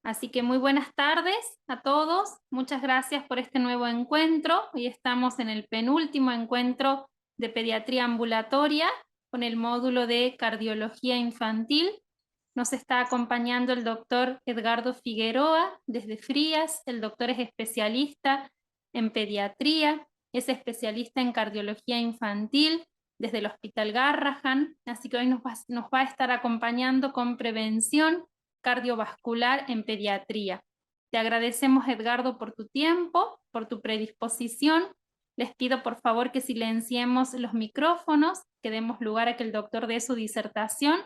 Así que muy buenas tardes a todos. Muchas gracias por este nuevo encuentro. Hoy estamos en el penúltimo encuentro de pediatría ambulatoria con el módulo de cardiología infantil. Nos está acompañando el doctor Edgardo Figueroa desde Frías. El doctor es especialista en pediatría, es especialista en cardiología infantil desde el Hospital Garrahan. Así que hoy nos va a estar acompañando con prevención cardiovascular en pediatría. Te agradecemos, Edgardo, por tu tiempo, por tu predisposición. Les pido por favor que silenciemos los micrófonos, que demos lugar a que el doctor dé su disertación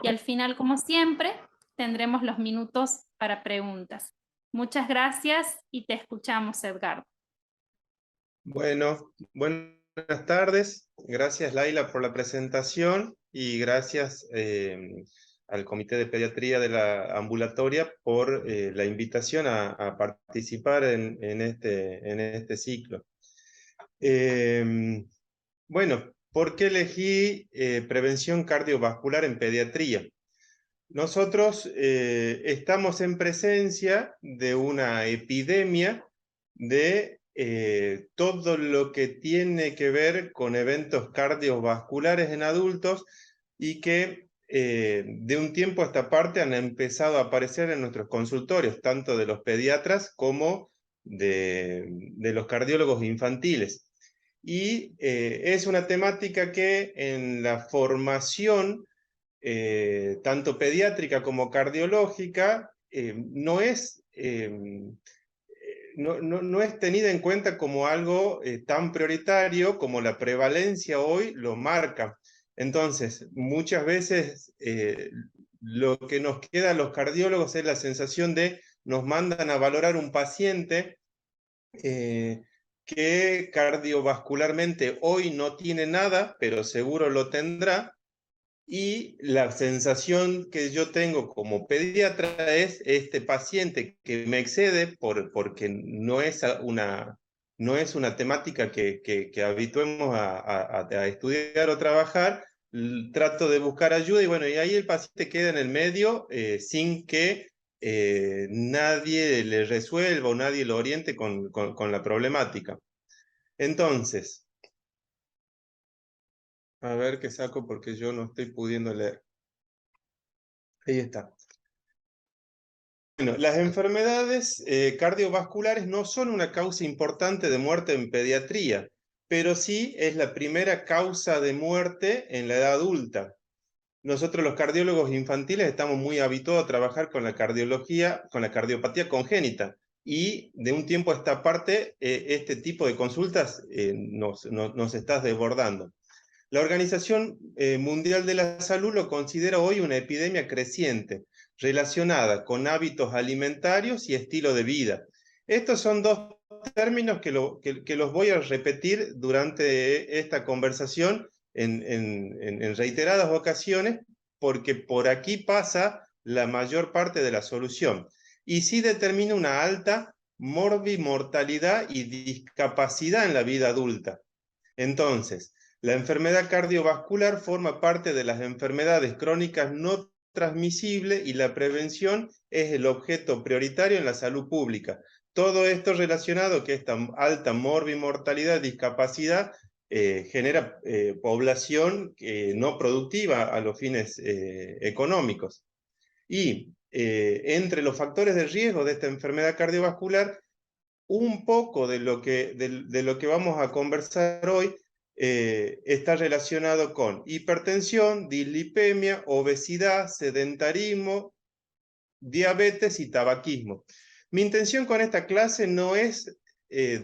y al final, como siempre, tendremos los minutos para preguntas. Muchas gracias y te escuchamos, Edgardo. Bueno, buenas tardes. Gracias, Laila, por la presentación y gracias al Comité de Pediatría de la Ambulatoria por la invitación a participar en este ciclo. Bueno, ¿por qué elegí prevención cardiovascular en pediatría? Nosotros estamos en presencia de una epidemia de todo lo que tiene que ver con eventos cardiovasculares en adultos y que de un tiempo a esta parte han empezado a aparecer en nuestros consultorios, tanto de los pediatras como de los cardiólogos infantiles. Y es una temática que en la formación tanto pediátrica como cardiológica, no es tenida en cuenta como algo tan prioritario como la prevalencia hoy lo marca. Entonces, muchas veces lo que nos queda a los cardiólogos es la sensación de nos mandan a valorar un paciente que cardiovascularmente hoy no tiene nada, pero seguro lo tendrá. Y la sensación que yo tengo como pediatra es este paciente que me excede porque no es una temática que habituemos a estudiar o trabajar. Trato de buscar ayuda y bueno, y ahí el paciente queda en el medio sin que nadie le resuelva o nadie lo oriente con la problemática. Entonces, a ver qué saco porque yo no estoy pudiendo leer. Ahí está. Bueno, las enfermedades cardiovasculares no son una causa importante de muerte en pediatría, pero sí es la primera causa de muerte en la edad adulta. Nosotros los cardiólogos infantiles estamos muy habituados a trabajar con la cardiología, con la cardiopatía congénita, y de un tiempo a esta parte este tipo de consultas nos está desbordando. La Organización Mundial de la Salud lo considera hoy una epidemia creciente relacionada con hábitos alimentarios y estilo de vida. Estos son dos términos que los voy a repetir durante esta conversación en reiteradas ocasiones, porque por aquí pasa la mayor parte de la solución. Y sí determina una alta morbimortalidad y discapacidad en la vida adulta. Entonces, la enfermedad cardiovascular forma parte de las enfermedades crónicas no transmisibles y la prevención es el objeto prioritario en la salud pública. Todo esto relacionado que esta alta morbimortalidad y discapacidad genera población no productiva a los fines económicos. Y entre los factores de riesgo de esta enfermedad cardiovascular, un poco de lo que vamos a conversar hoy está relacionado con hipertensión, dislipemia, obesidad, sedentarismo, diabetes y tabaquismo. Mi intención con esta clase no es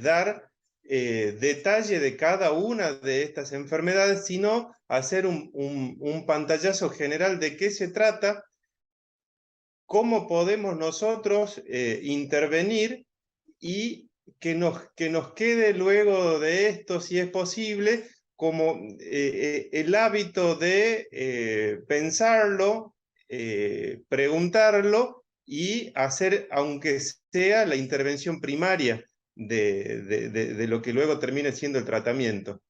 dar detalle de cada una de estas enfermedades, sino hacer un pantallazo general de qué se trata, cómo podemos nosotros intervenir y que nos quede luego de esto, si es posible, como el hábito de pensarlo, preguntarlo y hacer, aunque sea la intervención primaria de lo que luego termine siendo el tratamiento.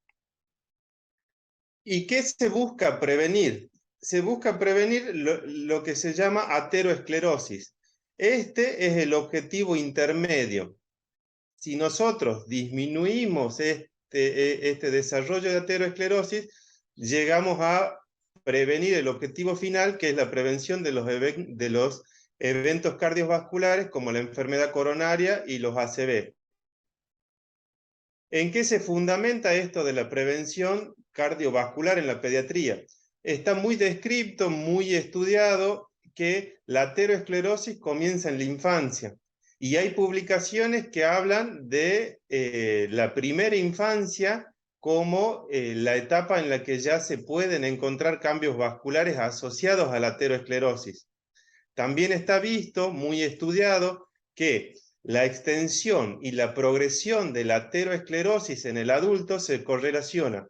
¿Y qué se busca prevenir? Se busca prevenir lo que se llama ateroesclerosis. Este es el objetivo intermedio. Si nosotros disminuimos este desarrollo de aterosclerosis, llegamos a prevenir el objetivo final, que es la prevención de los eventos cardiovasculares como la enfermedad coronaria y los ACV. ¿En qué se fundamenta esto de la prevención cardiovascular en la pediatría? Está muy descrito, muy estudiado, que la aterosclerosis comienza en la infancia. Y hay publicaciones que hablan de la primera infancia como la etapa en la que ya se pueden encontrar cambios vasculares asociados a la aterosclerosis. También está visto, muy estudiado, que la extensión y la progresión de la aterosclerosis en el adulto se correlaciona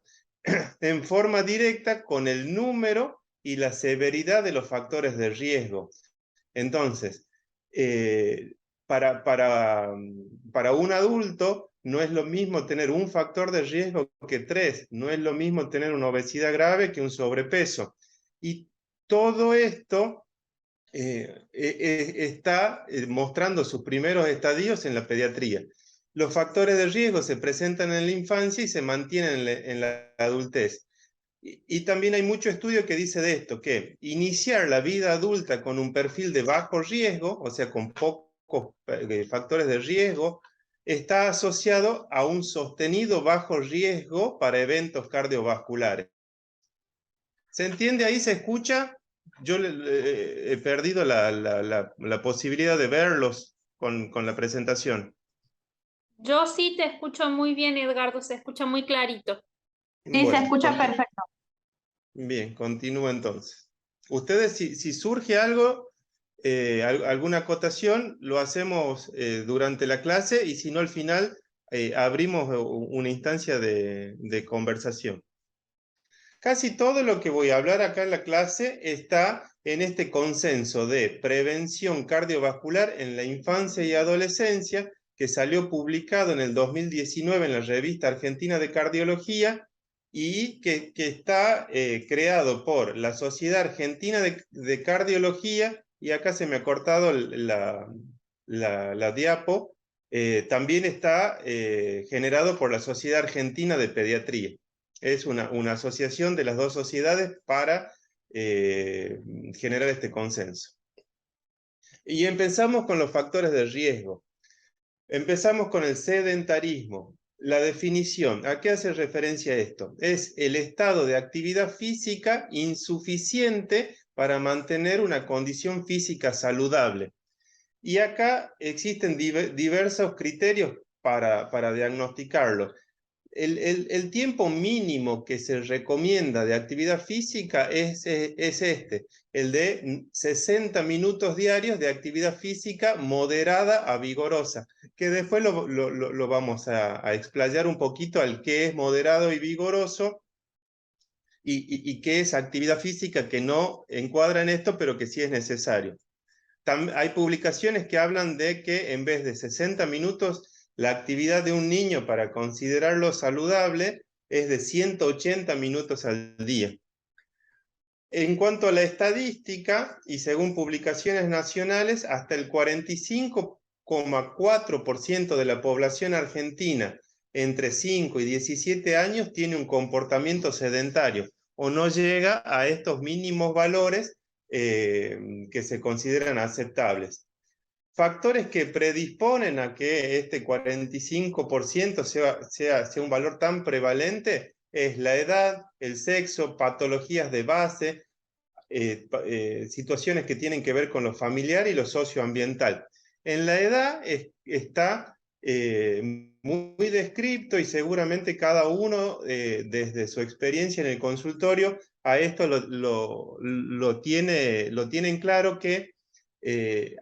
en forma directa con el número y la severidad de los factores de riesgo. Entonces, para un adulto no es lo mismo tener un factor de riesgo que 3, no es lo mismo tener una obesidad grave que un sobrepeso. Y todo esto está mostrando sus primeros estadios en la pediatría. Los factores de riesgo se presentan en la infancia y se mantienen en la adultez. Y también hay mucho estudio que dice de esto, que iniciar la vida adulta con un perfil de bajo riesgo, o sea, con pocos factores de riesgo, está asociado a un sostenido bajo riesgo para eventos cardiovasculares. ¿Se entiende ahí? ¿Se escucha? Yo he perdido la posibilidad de verlos con la presentación. Yo sí te escucho muy bien, Edgardo, se escucha muy clarito. Sí, se Bueno, escucha perfecto. bien, continúo entonces. Ustedes, si surge algo, alguna acotación, lo hacemos durante la clase y si no, al final abrimos una instancia de conversación. Casi todo lo que voy a hablar acá en la clase está en este consenso de prevención cardiovascular en la infancia y adolescencia, que salió publicado en el 2019 en la Revista Argentina de Cardiología y que está creado por la Sociedad Argentina de Cardiología, y acá se me ha cortado la diapo, también está generado por la Sociedad Argentina de Pediatría. Es una asociación de las dos sociedades para generar este consenso. Y empezamos con los factores de riesgo. Empezamos con el sedentarismo. La definición, ¿a qué hace referencia esto? Es el estado de actividad física insuficiente para mantener una condición física saludable. Y acá existen diversos criterios para diagnosticarlo. El tiempo mínimo que se recomienda de actividad física es el de 60 minutos diarios de actividad física moderada a vigorosa, que después lo vamos a explayar un poquito al qué es moderado y vigoroso y qué es actividad física que no encuadra en esto, pero que sí es necesario. Hay publicaciones que hablan de que en vez de 60 minutos, la actividad de un niño para considerarlo saludable es de 180 minutos al día. En cuanto a la estadística, y según publicaciones nacionales, hasta el 45,4% de la población argentina entre 5 y 17 años tiene un comportamiento sedentario o no llega a estos mínimos valores que se consideran aceptables. Factores que predisponen a que este 45% sea un valor tan prevalente es la edad, el sexo, patologías de base, situaciones que tienen que ver con lo familiar y lo socioambiental. En la edad está muy descrito y seguramente cada uno desde su experiencia en el consultorio a esto lo tiene en claro que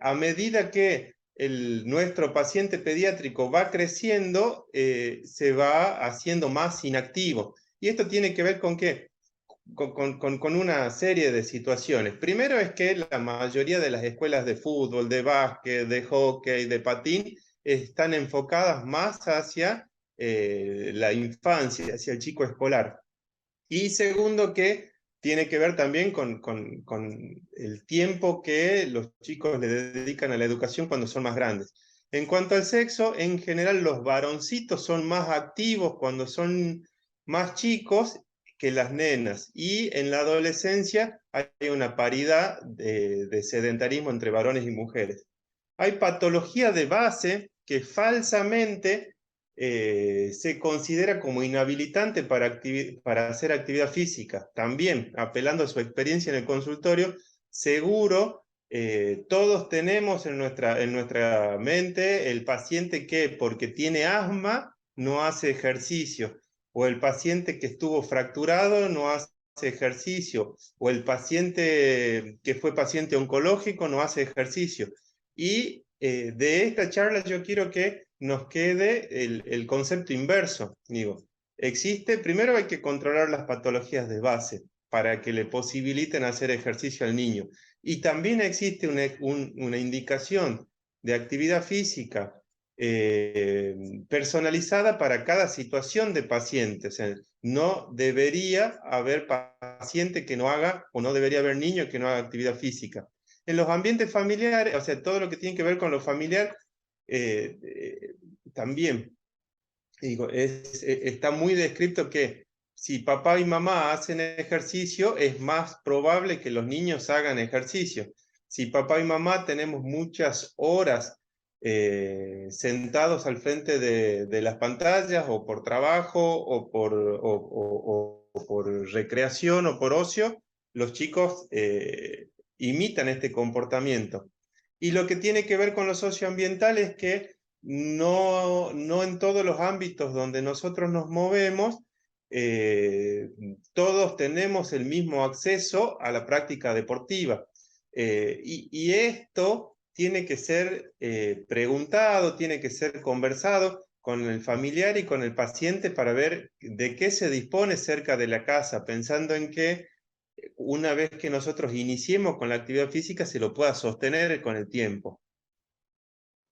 a medida que nuestro paciente pediátrico va creciendo, se va haciendo más inactivo. Y esto tiene que ver con qué? Con una serie de situaciones. Primero es que la mayoría de las escuelas de fútbol, de básquet, de hockey, de patín, están enfocadas más hacia la infancia, hacia el chico escolar. Y segundo, que tiene que ver también con el tiempo que los chicos le dedican a la educación cuando son más grandes. En cuanto al sexo, en general los varoncitos son más activos cuando son más chicos que las nenas, y en la adolescencia hay una paridad de sedentarismo entre varones y mujeres. Hay patología de base que falsamente se considera como inhabilitante para hacer actividad física. También, apelando a su experiencia en el consultorio, seguro todos tenemos en nuestra mente el paciente que porque tiene asma no hace ejercicio, o el paciente que estuvo fracturado no hace ejercicio, o el paciente que fue paciente oncológico no hace ejercicio. Y de esta charla yo quiero que nos quede el concepto inverso. Digo, primero hay que controlar las patologías de base para que le posibiliten hacer ejercicio al niño. Y también existe una indicación de actividad física personalizada para cada situación de paciente. O sea, no debería haber paciente que no haga, o no debería haber niño que no haga actividad física. En los ambientes familiares, o sea, todo lo que tiene que ver con lo familiar, también, digo, está muy descrito que si papá y mamá hacen ejercicio, es más probable que los niños hagan ejercicio. Si papá y mamá tenemos muchas horas sentados al frente de las pantallas, o por trabajo, o por recreación, o por ocio, los chicos imitan este comportamiento. Y lo que tiene que ver con lo socioambiental es que no en todos los ámbitos donde nosotros nos movemos, todos tenemos el mismo acceso a la práctica deportiva. Y esto tiene que ser preguntado, tiene que ser conversado con el familiar y con el paciente para ver de qué se dispone cerca de la casa, pensando en que una vez que nosotros iniciemos con la actividad física se lo pueda sostener con el tiempo.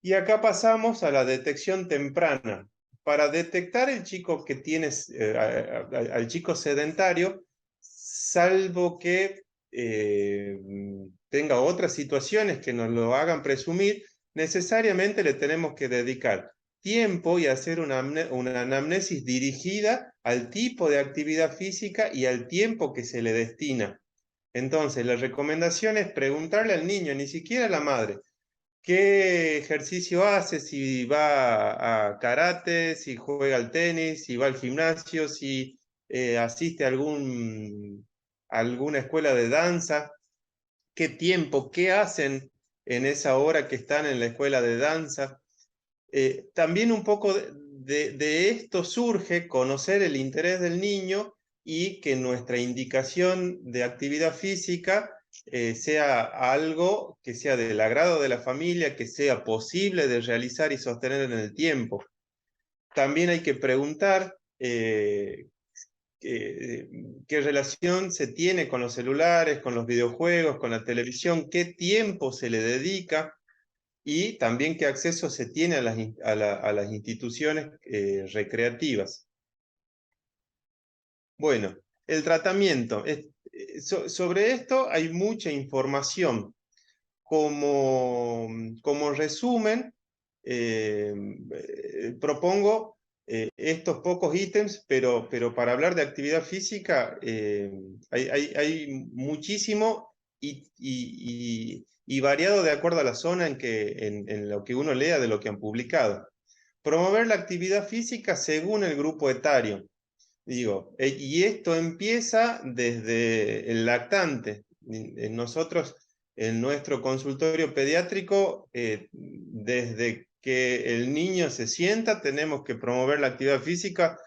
Y acá pasamos a la detección temprana. Para detectar el chico que tienes, al chico sedentario, salvo que tenga otras situaciones que nos lo hagan presumir, necesariamente le tenemos que dedicar tiempo y hacer una anamnesis dirigida al tipo de actividad física y al tiempo que se le destina. Entonces, la recomendación es preguntarle al niño, ni siquiera a la madre, qué ejercicio hace, si va a karate, si juega al tenis, si va al gimnasio, si asiste a alguna escuela de danza, qué tiempo, qué hacen en esa hora que están en la escuela de danza. También un poco de esto surge conocer el interés del niño y que nuestra indicación de actividad física sea algo que sea del agrado de la familia, que sea posible de realizar y sostener en el tiempo. También hay que preguntar qué relación se tiene con los celulares, con los videojuegos, con la televisión, qué tiempo se le dedica, y también qué acceso se tiene a las instituciones recreativas. Bueno, el tratamiento. Sobre esto hay mucha información. Como resumen, propongo estos pocos ítems, pero para hablar de actividad física hay muchísimo y variado de acuerdo a la zona en lo que uno lea de lo que han publicado. Promover la actividad física según el grupo etario. Digo, y esto empieza desde el lactante. Nosotros, en nuestro consultorio pediátrico, desde que el niño se sienta, tenemos que promover la actividad física,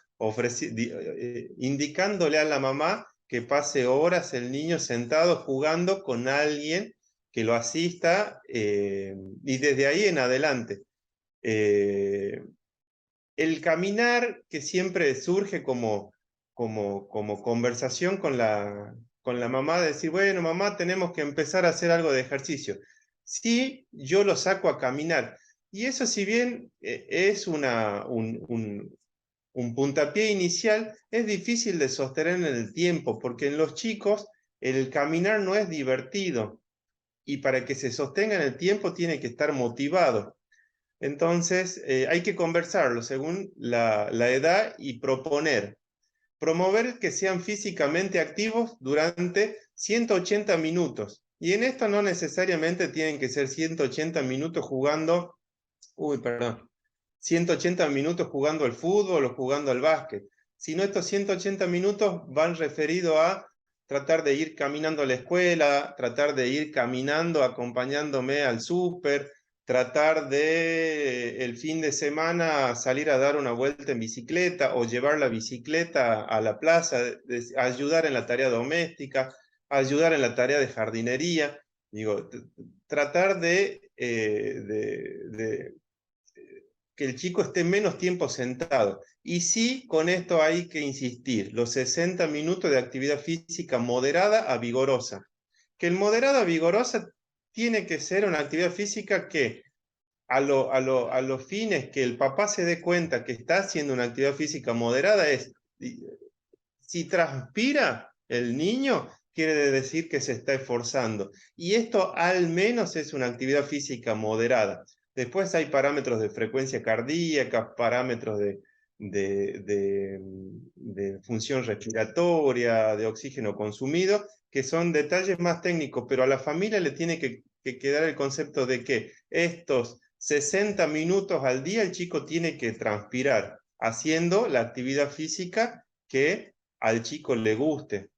indicándole a la mamá que pase horas el niño sentado jugando con alguien que lo asista, y desde ahí en adelante. El caminar, que siempre surge como conversación con la mamá, de decir, bueno, mamá, tenemos que empezar a hacer algo de ejercicio. Sí, yo lo saco a caminar. Y eso, si bien es un puntapié inicial, es difícil de sostener en el tiempo, porque en los chicos el caminar no es divertido y para que se sostenga en el tiempo tiene que estar motivado. Entonces, hay que conversarlo según la edad y proponer. Promover que sean físicamente activos durante 180 minutos. Y en esto no necesariamente tienen que ser 180 minutos jugando, 180 minutos jugando al fútbol o jugando al básquet, sino estos 180 minutos van referidos a tratar de ir caminando a la escuela, tratar de ir caminando acompañándome al súper, tratar de el fin de semana salir a dar una vuelta en bicicleta o llevar la bicicleta a la plaza, ayudar en la tarea doméstica, ayudar en la tarea de jardinería. Digo, tratar de que el chico esté menos tiempo sentado. Y sí, con esto hay que insistir, los 60 minutos de actividad física moderada a vigorosa. Que el moderada a vigorosa tiene que ser una actividad física que a los fines que el papá se dé cuenta que está haciendo una actividad física moderada es, si transpira el niño, quiere decir que se está esforzando. Y esto al menos es una actividad física moderada. Después hay parámetros de frecuencia cardíaca, parámetros de función respiratoria, de oxígeno consumido, que son detalles más técnicos, pero a la familia le tiene que quedar el concepto de que estos 60 minutos al día el chico tiene que transpirar haciendo la actividad física que al chico le guste.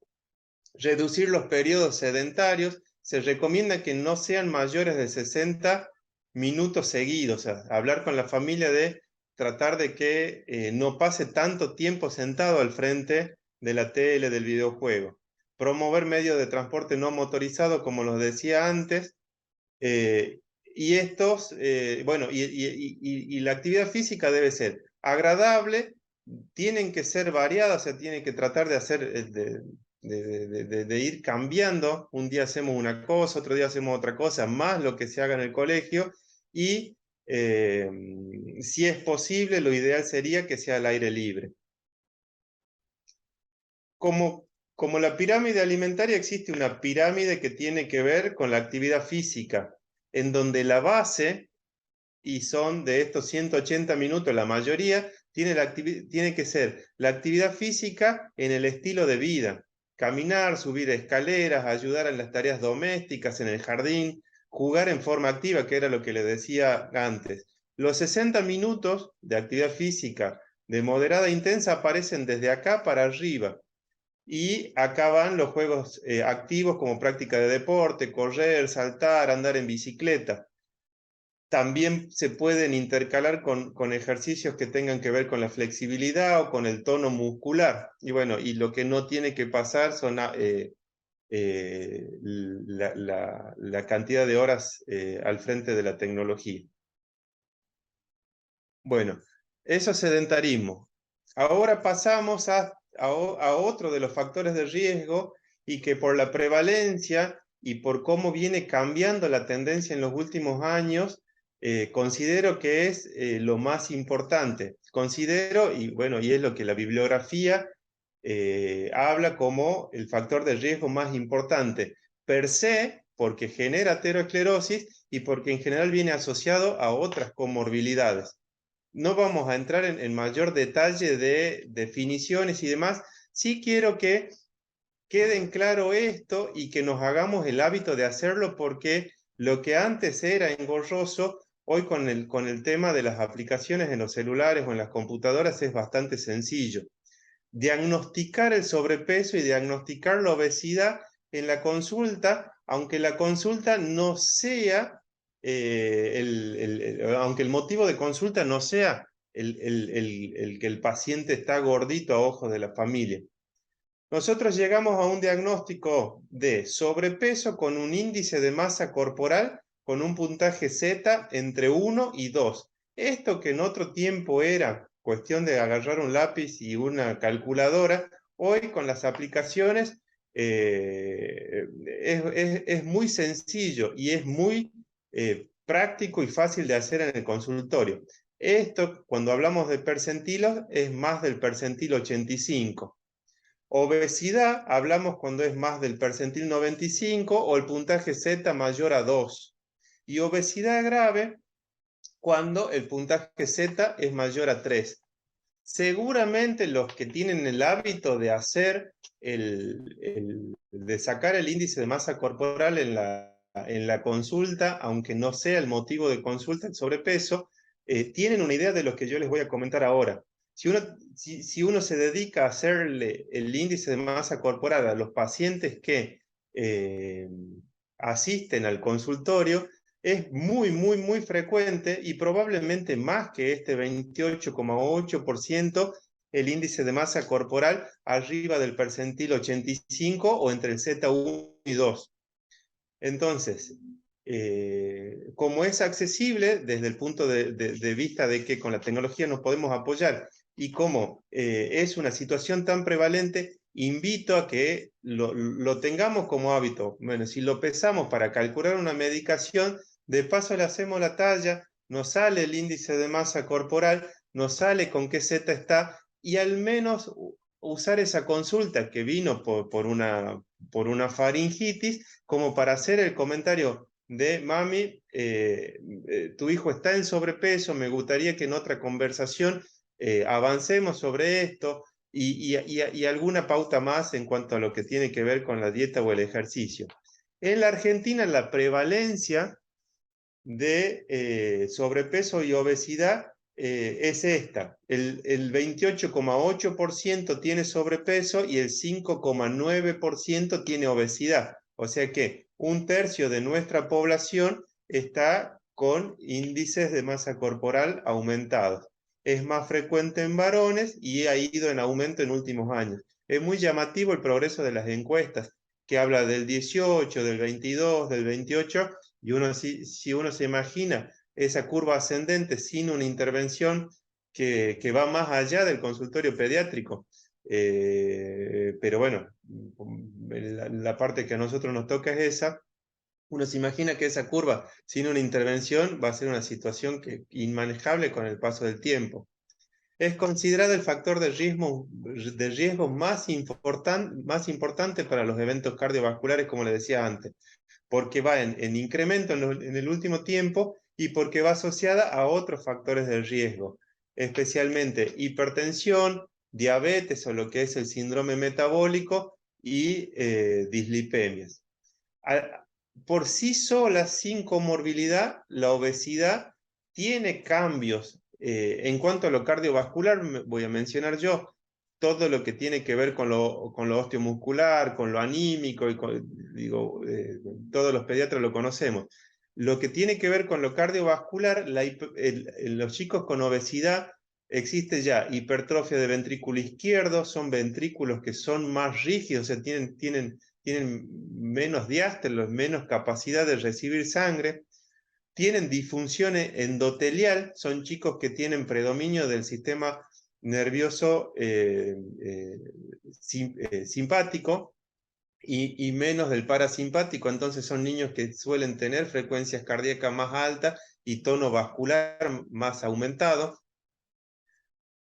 Reducir los periodos sedentarios, se recomienda que no sean mayores de 60 minutos seguidos, o sea, hablar con la familia de tratar de que no pase tanto tiempo sentado al frente de la tele, del videojuego. Promover medios de transporte no motorizado, como los decía antes, y estos, bueno, y la actividad física debe ser agradable, tienen que ser variadas, o sea, tienen que tratar de hacer, de ir cambiando. Un día hacemos una cosa, otro día hacemos otra cosa, más lo que se haga en el colegio, y si es posible, lo ideal sería que sea al aire libre. Como la pirámide alimentaria, existe una pirámide que tiene que ver con la actividad física, en donde la base, y son de estos 180 minutos, la mayoría, tiene que ser la actividad física en el estilo de vida. Caminar, subir escaleras, ayudar en las tareas domésticas, en el jardín, jugar en forma activa, que era lo que le decía antes. Los 60 minutos de actividad física de moderada a intensa aparecen desde acá para arriba. Y acá van los juegos activos como práctica de deporte, correr, saltar, andar en bicicleta. También se pueden intercalar con ejercicios que tengan que ver con la flexibilidad o con el tono muscular. Y bueno, y lo que no tiene que pasar son la cantidad de horas al frente de la tecnología. Bueno, eso es sedentarismo. Ahora pasamos a otro de los factores de riesgo, y que por la prevalencia y por cómo viene cambiando la tendencia en los últimos años, considero que es lo más importante. Considero, y bueno, y es lo que la bibliografía habla como el factor de riesgo más importante, per se, porque genera aterosclerosis y porque en general viene asociado a otras comorbilidades. No vamos a entrar en mayor detalle de definiciones y demás. Sí quiero que quede en claro esto y que nos hagamos el hábito de hacerlo, porque lo que antes era engorroso, hoy con el tema de las aplicaciones en los celulares o en las computadoras es bastante sencillo. Diagnosticar el sobrepeso y diagnosticar la obesidad en la consulta, aunque la consulta no sea, aunque el motivo de consulta no sea el que el paciente está gordito a ojos de la familia. Nosotros llegamos a un diagnóstico de sobrepeso con un índice de masa corporal con un puntaje Z entre 1 y 2. Esto que en otro tiempo era cuestión de agarrar un lápiz y una calculadora, hoy con las aplicaciones es muy sencillo y es muy práctico y fácil de hacer en el consultorio. Esto, cuando hablamos de percentilos, es más del percentil 85. Obesidad, hablamos cuando es más del percentil 95 o el puntaje Z mayor a 2. Y obesidad grave, cuando el puntaje Z es mayor a 3. Seguramente los que tienen el hábito de hacer de sacar el índice de masa corporal en la consulta, aunque no sea el motivo de consulta, el sobrepeso, tienen una idea de lo que yo les voy a comentar ahora. Si uno se dedica a hacerle el índice de masa corporal a los pacientes que asisten al consultorio, es muy frecuente y probablemente más que este 28,8% el índice de masa corporal arriba del percentil 85 o entre el Z1 y 2. Entonces, como es accesible desde el punto de vista de que con la tecnología nos podemos apoyar y como es una situación tan prevalente, invito a que lo tengamos como hábito. Bueno, si lo pesamos para calcular una medicación, de paso le hacemos la talla, nos sale el índice de masa corporal, nos sale con qué Z está y al menos usar esa consulta que vino por una faringitis como para hacer el comentario de mami, tu hijo está en sobrepeso, me gustaría que en otra conversación avancemos sobre esto y alguna pauta más en cuanto a lo que tiene que ver con la dieta o el ejercicio. En la Argentina la prevalencia de sobrepeso y obesidad es esta. El 28,8% tiene sobrepeso y el 5,9% tiene obesidad. O sea que un tercio de nuestra población está con índices de masa corporal aumentados. Es más frecuente en varones y ha ido en aumento en últimos años. Es muy llamativo el progreso de las encuestas, que habla del 18, del 22, del 28, y si uno se imagina esa curva ascendente sin una intervención que va más allá del consultorio pediátrico. Pero bueno, la parte que a nosotros nos toca es esa. Uno se imagina que esa curva sin una intervención va a ser una situación inmanejable con el paso del tiempo. Es considerado el factor de riesgo más importante para los eventos cardiovasculares, como le decía antes, porque va en incremento en el último tiempo y porque va asociada a otros factores de riesgo, especialmente hipertensión, diabetes o lo que es el síndrome metabólico y dislipemias. Por sí sola, sin comorbilidad, la obesidad tiene cambios. En cuanto a lo cardiovascular, voy a mencionar yo todo lo que tiene que ver con lo osteomuscular, con lo anímico, todos los pediatras lo conocemos. Lo que tiene que ver con lo cardiovascular, los chicos con obesidad, existe ya hipertrofia de ventrículo izquierdo, son ventrículos que son más rígidos, o sea, tienen menos diástelos, menos capacidad de recibir sangre, tienen disfunción endotelial, son chicos que tienen predominio del sistema nervioso simpático y menos del parasimpático, entonces son niños que suelen tener frecuencias cardíacas más altas y tono vascular más aumentado.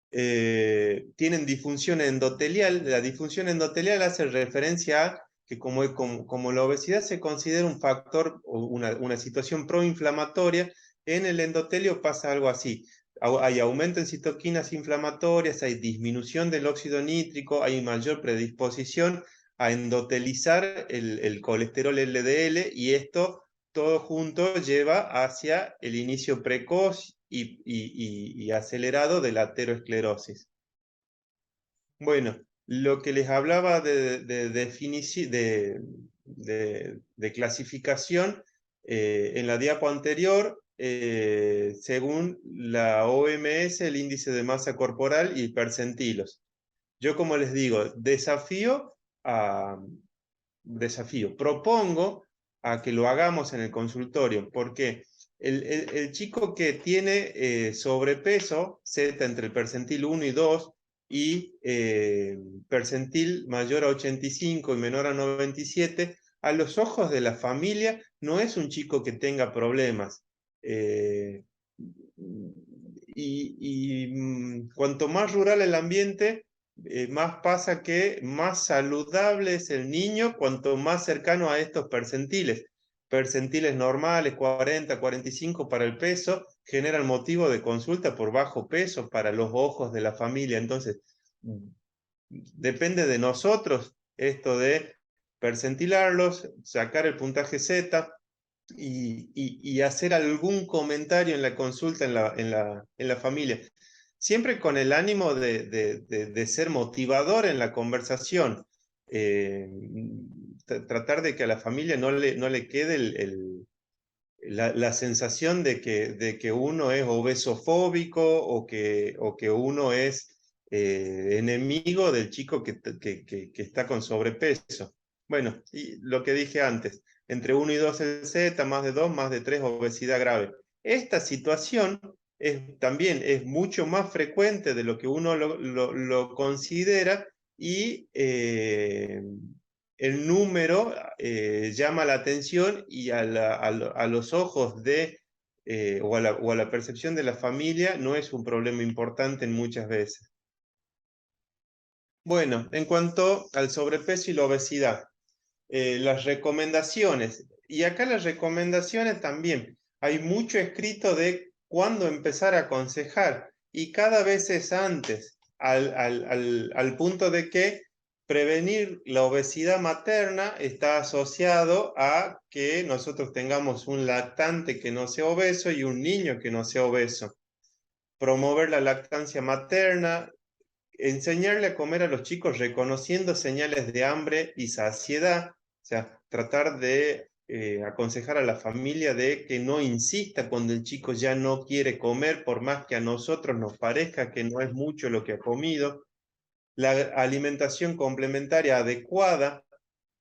Tienen disfunción endotelial. La disfunción endotelial hace referencia a que como la obesidad se considera un factor o una situación proinflamatoria, en el endotelio pasa algo así. Hay aumento en citoquinas inflamatorias, hay disminución del óxido nítrico, hay mayor predisposición a endotelizar el colesterol LDL y esto todo junto lleva hacia el inicio precoz y acelerado de la aterosclerosis. Bueno, lo que les hablaba de clasificación en la diapo anterior, según la OMS, el índice de masa corporal y percentilos. Yo, como les digo, propongo a que lo hagamos en el consultorio, porque el chico que tiene sobrepeso, Z entre el percentil 1 y 2, y percentil mayor a 85 y menor a 97, a los ojos de la familia no es un chico que tenga problemas. Cuanto más rural el ambiente, más pasa que más saludable es el niño cuanto más cercano a estos percentiles. Percentiles normales, 40, 45 para el peso, generan motivo de consulta por bajo peso para los ojos de la familia. Entonces, depende de nosotros esto de percentilarlos, sacar el puntaje Z y hacer algún comentario en la consulta en la familia. Siempre con el ánimo de ser motivador en la conversación. Tratar de que a la familia no le quede la sensación de que uno es obesofóbico o que uno es enemigo del chico que está con sobrepeso. Bueno, y lo que dije antes, entre 1 y 2 el Z, más de 2, más de 3 obesidad grave. Esta situación también es mucho más frecuente de lo que uno lo considera y el número llama la atención y a los ojos o a la percepción de la familia no es un problema importante en muchas veces. Bueno, en cuanto al sobrepeso y la obesidad, las recomendaciones, y acá las recomendaciones también, hay mucho escrito de cuándo empezar a aconsejar, y cada vez es antes, al punto de que prevenir la obesidad materna está asociado a que nosotros tengamos un lactante que no sea obeso y un niño que no sea obeso. Promover la lactancia materna, enseñarle a comer a los chicos reconociendo señales de hambre y saciedad, o sea, tratar de aconsejar a la familia de que no insista cuando el chico ya no quiere comer, por más que a nosotros nos parezca que no es mucho lo que ha comido. La alimentación complementaria adecuada,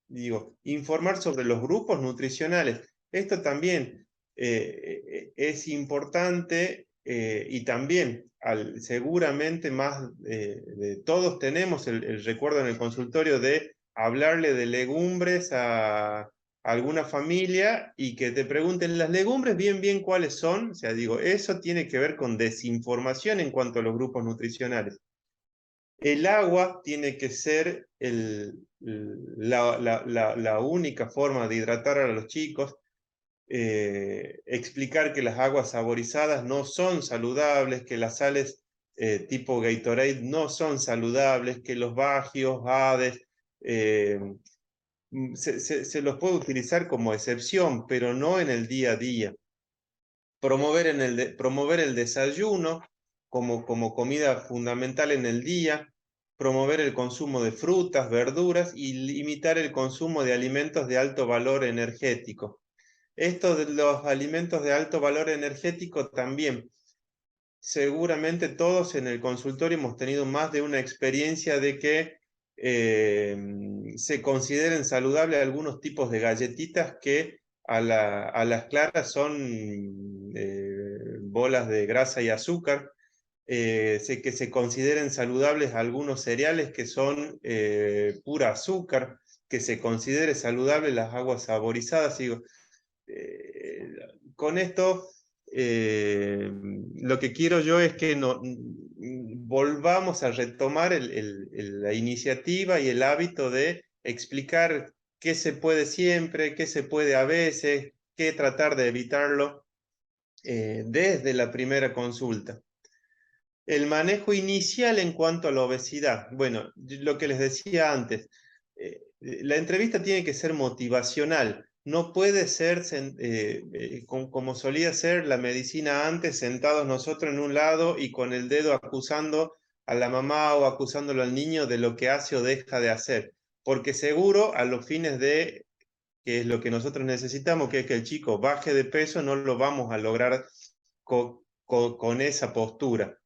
digo, informar sobre los grupos nutricionales. Esto también es importante y también seguramente más de todos tenemos el recuerdo en el consultorio de hablarle de legumbres a alguna familia y que te pregunten las legumbres bien cuáles son. O sea, digo, eso tiene que ver con desinformación en cuanto a los grupos nutricionales. El agua tiene que ser la única forma de hidratar a los chicos. Explicar que las aguas saborizadas no son saludables, que las sales tipo Gatorade no son saludables, que los Bagios, Hades, se los puede utilizar como excepción, pero no en el día a día. Promover el desayuno como comida fundamental en el día, promover el consumo de frutas, verduras y limitar el consumo de alimentos de alto valor energético. Esto de los alimentos de alto valor energético también. Seguramente todos en el consultorio hemos tenido más de una experiencia de que se consideren saludables algunos tipos de galletitas que a las claras son bolas de grasa y azúcar, que se consideren saludables algunos cereales que son pura azúcar, que se considere saludable las aguas saborizadas. Digo, con esto lo que quiero yo es que volvamos a retomar la iniciativa y el hábito de explicar qué se puede siempre, qué se puede a veces, qué tratar de evitarlo desde la primera consulta. El manejo inicial en cuanto a la obesidad. Bueno, lo que les decía antes, la entrevista tiene que ser motivacional. No puede ser como solía ser la medicina antes, sentados nosotros en un lado y con el dedo acusando a la mamá o acusándolo al niño de lo que hace o deja de hacer. Porque seguro a los fines de, que es lo que nosotros necesitamos, que es que el chico baje de peso, no lo vamos a lograr con esa postura.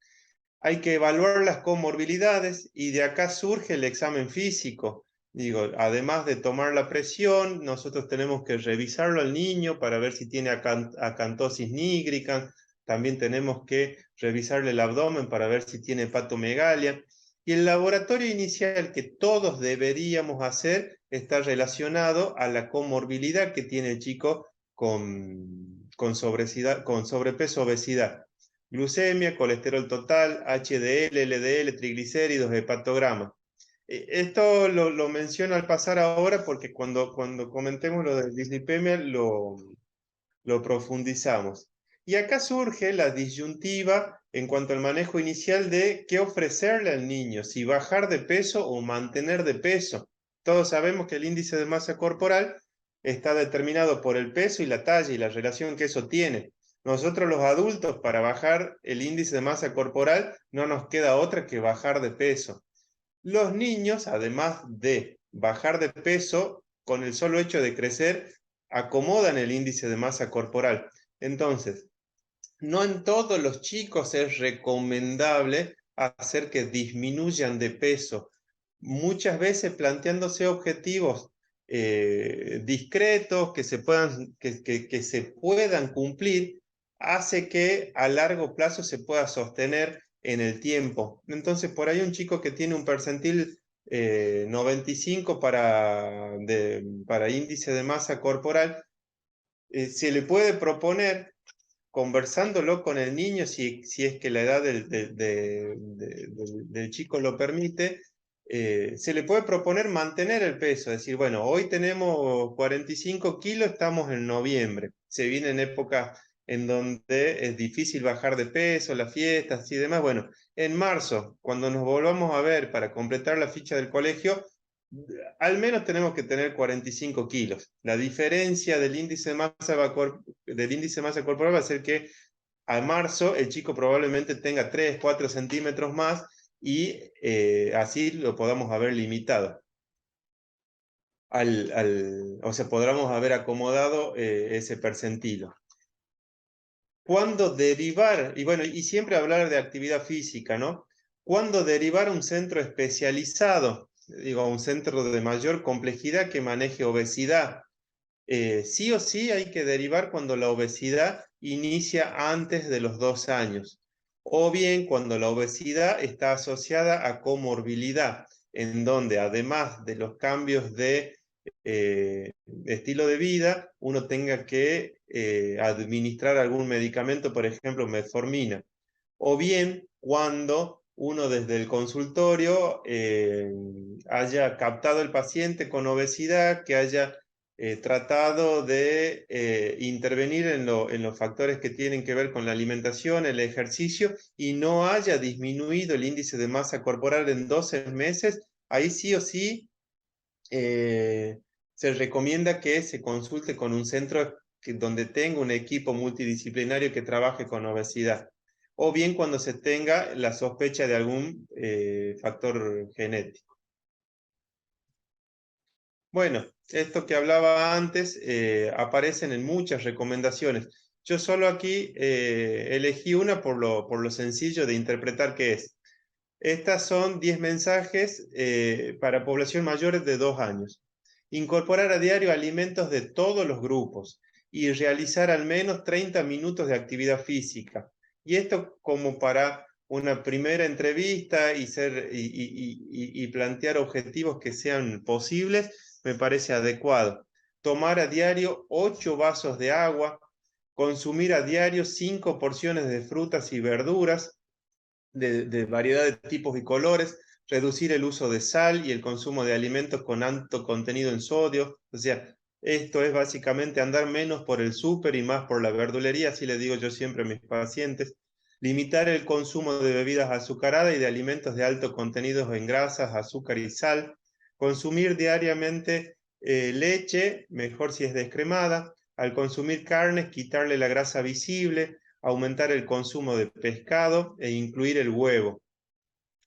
Hay que evaluar las comorbilidades y de acá surge el examen físico. Digo, además de tomar la presión, nosotros tenemos que revisarlo al niño para ver si tiene acantosis nígrica. También tenemos que revisarle el abdomen para ver si tiene hepatomegalia. Y el laboratorio inicial que todos deberíamos hacer está relacionado a la comorbilidad que tiene el chico con sobrepeso, obesidad. glucemia, colesterol total, HDL, LDL, triglicéridos, hepatograma. Esto lo menciono al pasar ahora porque cuando comentemos lo de dislipemia lo profundizamos. Y acá surge la disyuntiva en cuanto al manejo inicial de qué ofrecerle al niño, si bajar de peso o mantener de peso. Todos sabemos que el índice de masa corporal está determinado por el peso y la talla y la relación que eso tiene. Nosotros los adultos, para bajar el índice de masa corporal, no nos queda otra que bajar de peso. Los niños, además de bajar de peso, con el solo hecho de crecer, acomodan el índice de masa corporal. Entonces, no en todos los chicos es recomendable hacer que disminuyan de peso. Muchas veces planteándose objetivos discretos que se puedan cumplir, hace que a largo plazo se pueda sostener en el tiempo. Entonces, por ahí un chico que tiene un percentil 95 para índice de masa corporal, se le puede proponer, conversándolo con el niño, si es que la edad del chico lo permite, se le puede proponer mantener el peso, decir, bueno, hoy tenemos 45 kilos, estamos en noviembre, se vienen épocas en donde es difícil bajar de peso, las fiestas y demás. Bueno, en marzo, cuando nos volvamos a ver para completar la ficha del colegio, al menos tenemos que tener 45 kilos. La diferencia del índice de masa corporal va a ser que a marzo el chico probablemente tenga 3, 4 centímetros más y así lo podamos haber limitado. O sea, podamos haber acomodado ese percentilo. ¿Cuándo derivar? Y bueno, y siempre hablar de actividad física, ¿no? ¿Cuándo derivar a un centro especializado? Digo, a un centro de mayor complejidad que maneje obesidad. Sí o sí hay que derivar cuando la obesidad inicia antes de los 2 años, o bien cuando la obesidad está asociada a comorbilidad, en donde además de los cambios de estilo de vida, uno tenga que administrar algún medicamento, por ejemplo, metformina, o bien cuando uno desde el consultorio haya captado el paciente con obesidad, que haya tratado de intervenir en los factores que tienen que ver con la alimentación, el ejercicio, y no haya disminuido el índice de masa corporal en 12 meses, ahí sí o sí se recomienda que se consulte con un centro donde tenga un equipo multidisciplinario que trabaje con obesidad, o bien cuando se tenga la sospecha de algún factor genético. Bueno, esto que hablaba antes aparecen en muchas recomendaciones. Yo solo aquí elegí una por lo sencillo de interpretar que es. Estas son 10 mensajes para población mayores de 2 años. Incorporar a diario alimentos de todos los grupos y realizar al menos 30 minutos de actividad física. Y esto como para una primera entrevista y plantear objetivos que sean posibles, me parece adecuado. Tomar a diario 8 vasos de agua, consumir a diario 5 porciones de frutas y verduras, de variedad de tipos y colores, reducir el uso de sal y el consumo de alimentos con alto contenido en sodio. O sea, esto es básicamente andar menos por el súper y más por la verdulería, así le digo yo siempre a mis pacientes. Limitar el consumo de bebidas azucaradas y de alimentos de alto contenido en grasas, azúcar y sal. Consumir diariamente leche, mejor si es descremada. Al consumir carnes, quitarle la grasa visible, aumentar el consumo de pescado e incluir el huevo.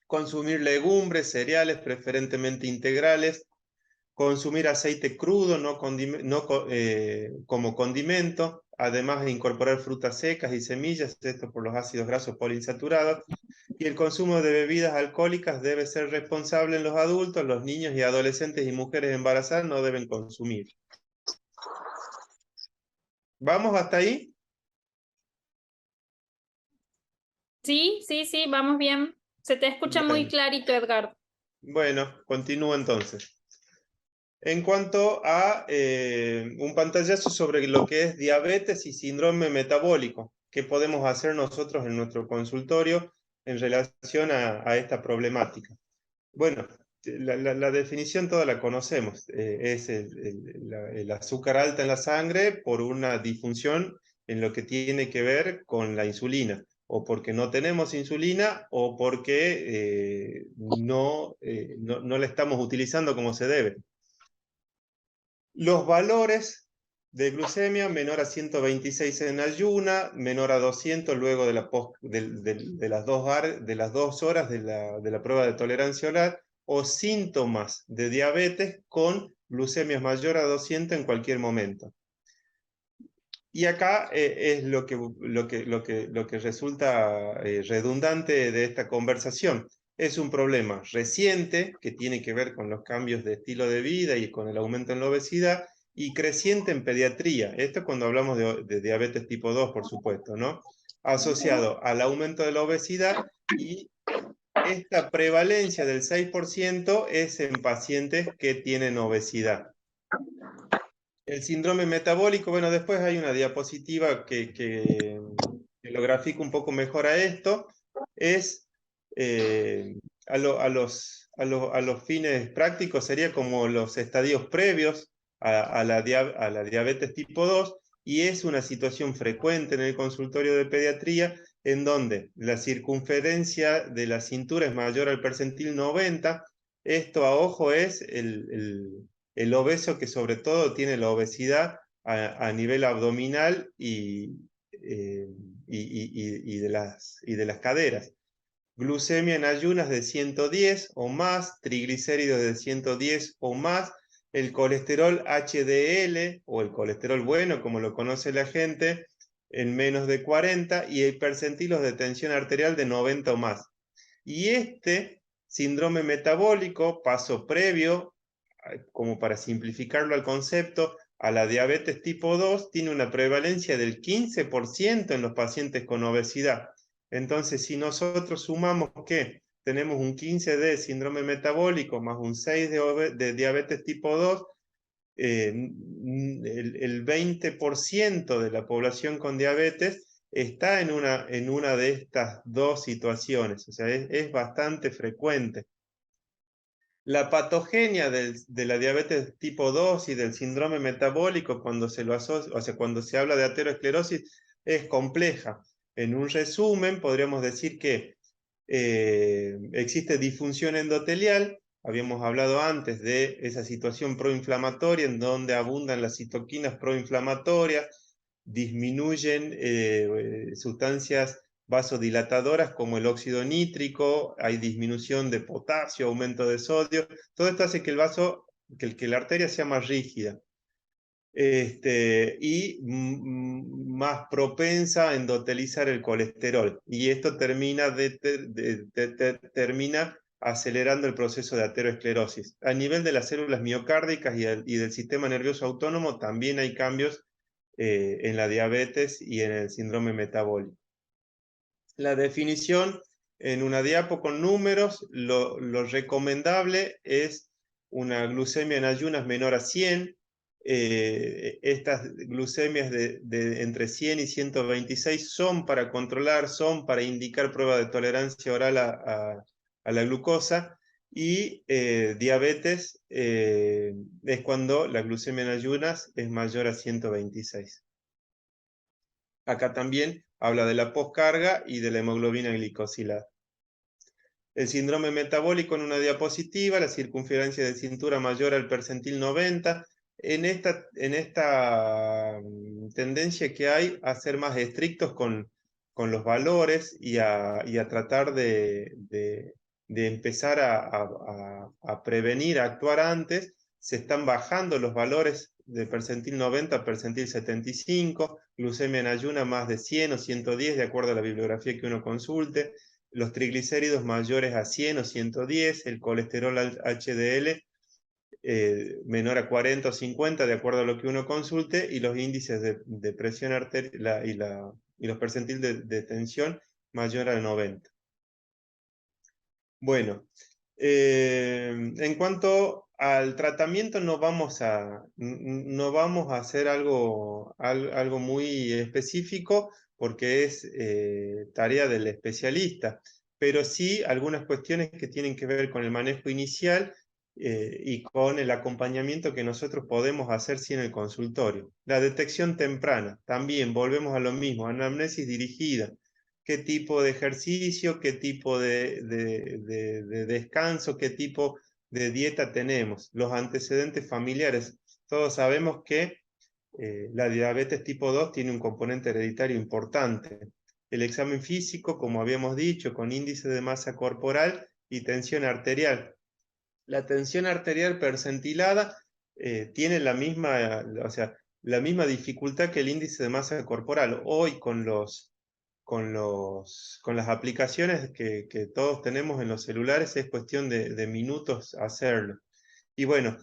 Consumir legumbres, cereales, preferentemente integrales. Consumir aceite crudo, no como condimento. Además de incorporar frutas secas y semillas, esto por los ácidos grasos poliinsaturados. Y el consumo de bebidas alcohólicas debe ser responsable en los adultos, los niños y adolescentes y mujeres embarazadas no deben consumir. ¿Vamos hasta ahí? Sí, sí, sí, vamos bien. Se te escucha muy clarito, Edgardo. Bueno, continúo entonces. En cuanto a un pantallazo sobre lo que es diabetes y síndrome metabólico. qué podemos hacer nosotros en nuestro consultorio en relación a esta problemática. Bueno, la definición toda la conocemos, es el azúcar alta en la sangre por una disfunción en lo que tiene que ver con la insulina, o porque no tenemos insulina o porque no la estamos utilizando como se debe. Los valores de glucemia, menor a 126 en ayuna, menor a 200 luego de, de las 2 horas de la prueba de tolerancia oral, o síntomas de diabetes con glucemias mayor a 200 en cualquier momento. Y acá es lo que resulta redundante de esta conversación. Es un problema reciente que tiene que ver con los cambios de estilo de vida y con el aumento en la obesidad, y creciente en pediatría. Esto cuando hablamos de diabetes tipo 2, por supuesto, ¿no? Asociado al aumento de la obesidad, y esta prevalencia del 6% es en pacientes que tienen obesidad. El síndrome metabólico, bueno, después hay una diapositiva que lo grafica un poco mejor a esto, es a los fines prácticos sería como los estadios previos a la diabetes tipo 2, y es una situación frecuente en el consultorio de pediatría en donde la circunferencia de la cintura es mayor al percentil 90. Esto a ojo es el obeso que sobre todo tiene la obesidad a nivel abdominal y de las caderas. Glucemia en ayunas de 110 o más, triglicéridos de 110 o más, el colesterol HDL o el colesterol bueno, como lo conoce la gente, en menos de 40, y el percentilos de tensión arterial de 90 o más. Y este síndrome metabólico, paso previo, como para simplificarlo al concepto, a la diabetes tipo 2, tiene una prevalencia del 15% en los pacientes con obesidad. Entonces, si nosotros sumamos que tenemos un 15 de síndrome metabólico más un 6 de diabetes tipo 2, el 20% de la población con diabetes está en una de estas dos situaciones, o sea, es bastante frecuente. La patogenia de la diabetes tipo 2 y del síndrome metabólico, cuando se lo asocia, o sea, cuando se habla de aterosclerosis, es compleja. En un resumen, podríamos decir que existe disfunción endotelial. Habíamos hablado antes de esa situación proinflamatoria en donde abundan las citoquinas proinflamatorias, disminuyen sustancias vasodilatadoras como el óxido nítrico, hay disminución de potasio, aumento de sodio. Todo esto hace que que la arteria sea más rígida y más propensa a endotelizar el colesterol. Y esto termina acelerando el proceso de aterosclerosis. A nivel de las células miocárdicas y del sistema nervioso autónomo también hay cambios en la diabetes y en el síndrome metabólico. La definición en una diapo con números, lo recomendable es una glucemia en ayunas menor a 100. Estas glucemias de entre 100 y 126 son para controlar, son para indicar prueba de tolerancia oral a la glucosa, y diabetes es cuando la glucemia en ayunas es mayor a 126. Acá también habla de la poscarga y de la hemoglobina glicosilada. El síndrome metabólico en una diapositiva, la circunferencia de cintura mayor al percentil 90, en esta tendencia que hay a ser más estrictos con los valores y a tratar de empezar a prevenir, a actuar antes. Se están bajando los valores de percentil 90 a percentil 75, glucemia en ayuna más de 100 o 110 de acuerdo a la bibliografía que uno consulte, los triglicéridos mayores a 100 o 110, el colesterol HDL menor a 40 o 50 de acuerdo a lo que uno consulte, y los índices de presión arterial y los percentiles de tensión mayor a 90. Bueno, en cuanto al tratamiento no vamos a hacer algo muy específico, porque es tarea del especialista, pero sí algunas cuestiones que tienen que ver con el manejo inicial y con el acompañamiento que nosotros podemos hacer sí en el consultorio. La detección temprana, también volvemos a lo mismo, anamnesis dirigida. ¿Qué tipo de ejercicio, qué tipo de descanso, qué tipo de dieta tenemos? Los antecedentes familiares. Todos sabemos que la diabetes tipo 2 tiene un componente hereditario importante. El examen físico, como habíamos dicho, con índice de masa corporal y tensión arterial. La tensión arterial percentilada tiene la misma, o sea, la misma dificultad que el índice de masa corporal. Hoy con las aplicaciones que todos tenemos en los celulares es cuestión de minutos hacerlo. Y bueno,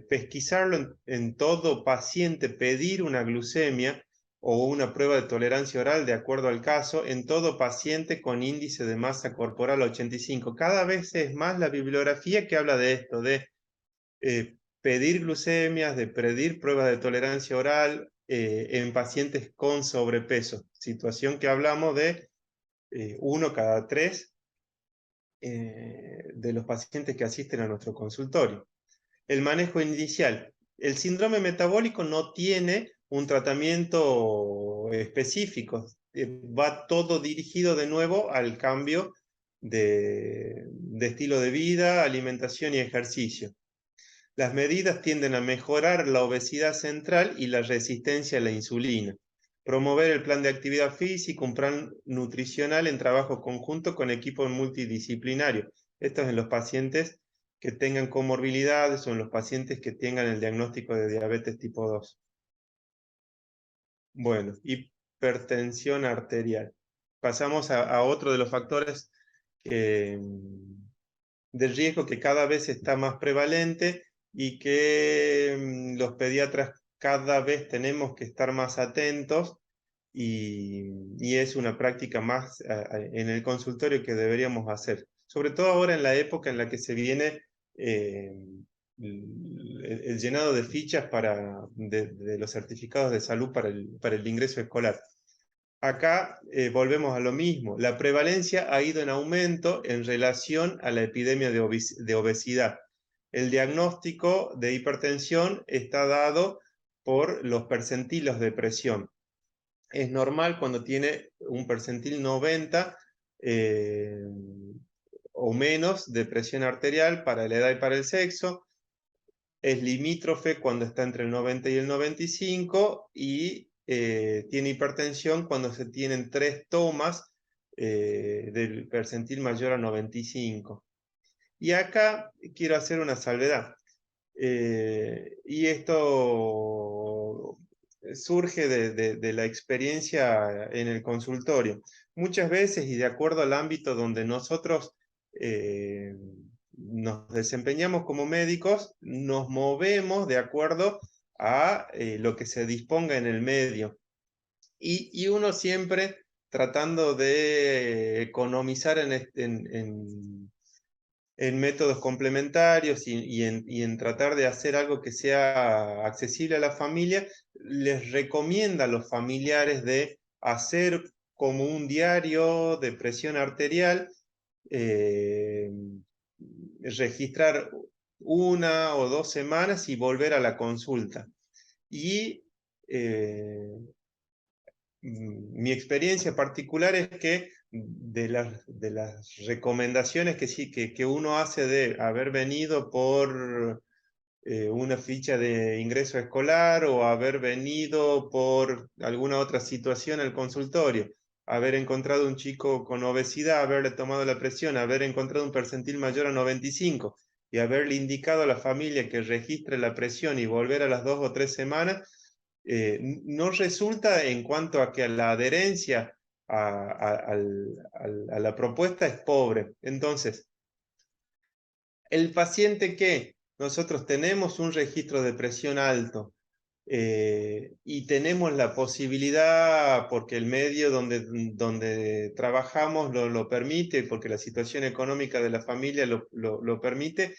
pesquisarlo en todo paciente, pedir una glucemia o una prueba de tolerancia oral de acuerdo al caso en todo paciente con índice de masa corporal 85. Cada vez es más la bibliografía que habla de esto, de pedir glucemias, de pedir pruebas de tolerancia oral en pacientes con sobrepeso, situación que hablamos de 1 cada 3 de los pacientes que asisten a nuestro consultorio. El manejo inicial. El síndrome metabólico no tiene un tratamiento específico, va todo dirigido de nuevo al cambio de estilo de vida, alimentación y ejercicio. Las medidas tienden a mejorar la obesidad central y la resistencia a la insulina. Promover el plan de actividad física, un plan nutricional en trabajo conjunto con equipo multidisciplinario. Esto es en los pacientes que tengan comorbilidades o en los pacientes que tengan el diagnóstico de diabetes tipo 2. Bueno, hipertensión arterial. Pasamos a otro de los factores de riesgo que cada vez está más prevalente y que los pediatras cada vez tenemos que estar más atentos y es una práctica más en el consultorio que deberíamos hacer. Sobre todo ahora en la época en la que se viene el llenado de fichas de los certificados de salud para el ingreso escolar. Acá volvemos a lo mismo. La prevalencia ha ido en aumento en relación a la epidemia de obesidad. El diagnóstico de hipertensión está dado por los percentilos de presión. Es normal cuando tiene un percentil 90 o menos de presión arterial para la edad y para el sexo. Es limítrofe cuando está entre el 90 y el 95 y tiene hipertensión cuando se tienen 3 tomas del percentil mayor a 95. Y acá quiero hacer una salvedad. Y esto surge de la experiencia en el consultorio. Muchas veces, y de acuerdo al ámbito donde nosotros nos desempeñamos como médicos, nos movemos de acuerdo a lo que se disponga en el medio. Y uno siempre tratando de economizar en métodos complementarios y en tratar de hacer algo que sea accesible a la familia, les recomienda a los familiares de hacer como un diario de presión arterial, registrar 1 o 2 semanas y volver a la consulta. Y mi experiencia particular es que de las recomendaciones que sí que uno hace de haber venido por una ficha de ingreso escolar o haber venido por alguna otra situación al consultorio, haber encontrado un chico con obesidad, haberle tomado la presión, haber encontrado un percentil mayor a 95 y haberle indicado a la familia que registre la presión y volver a las 2 o 3 semanas, no resulta en cuanto a que la adherencia a la propuesta es pobre. Entonces, el paciente que nosotros tenemos un registro de presión alto y tenemos la posibilidad, porque el medio donde trabajamos lo permite, porque la situación económica de la familia lo permite,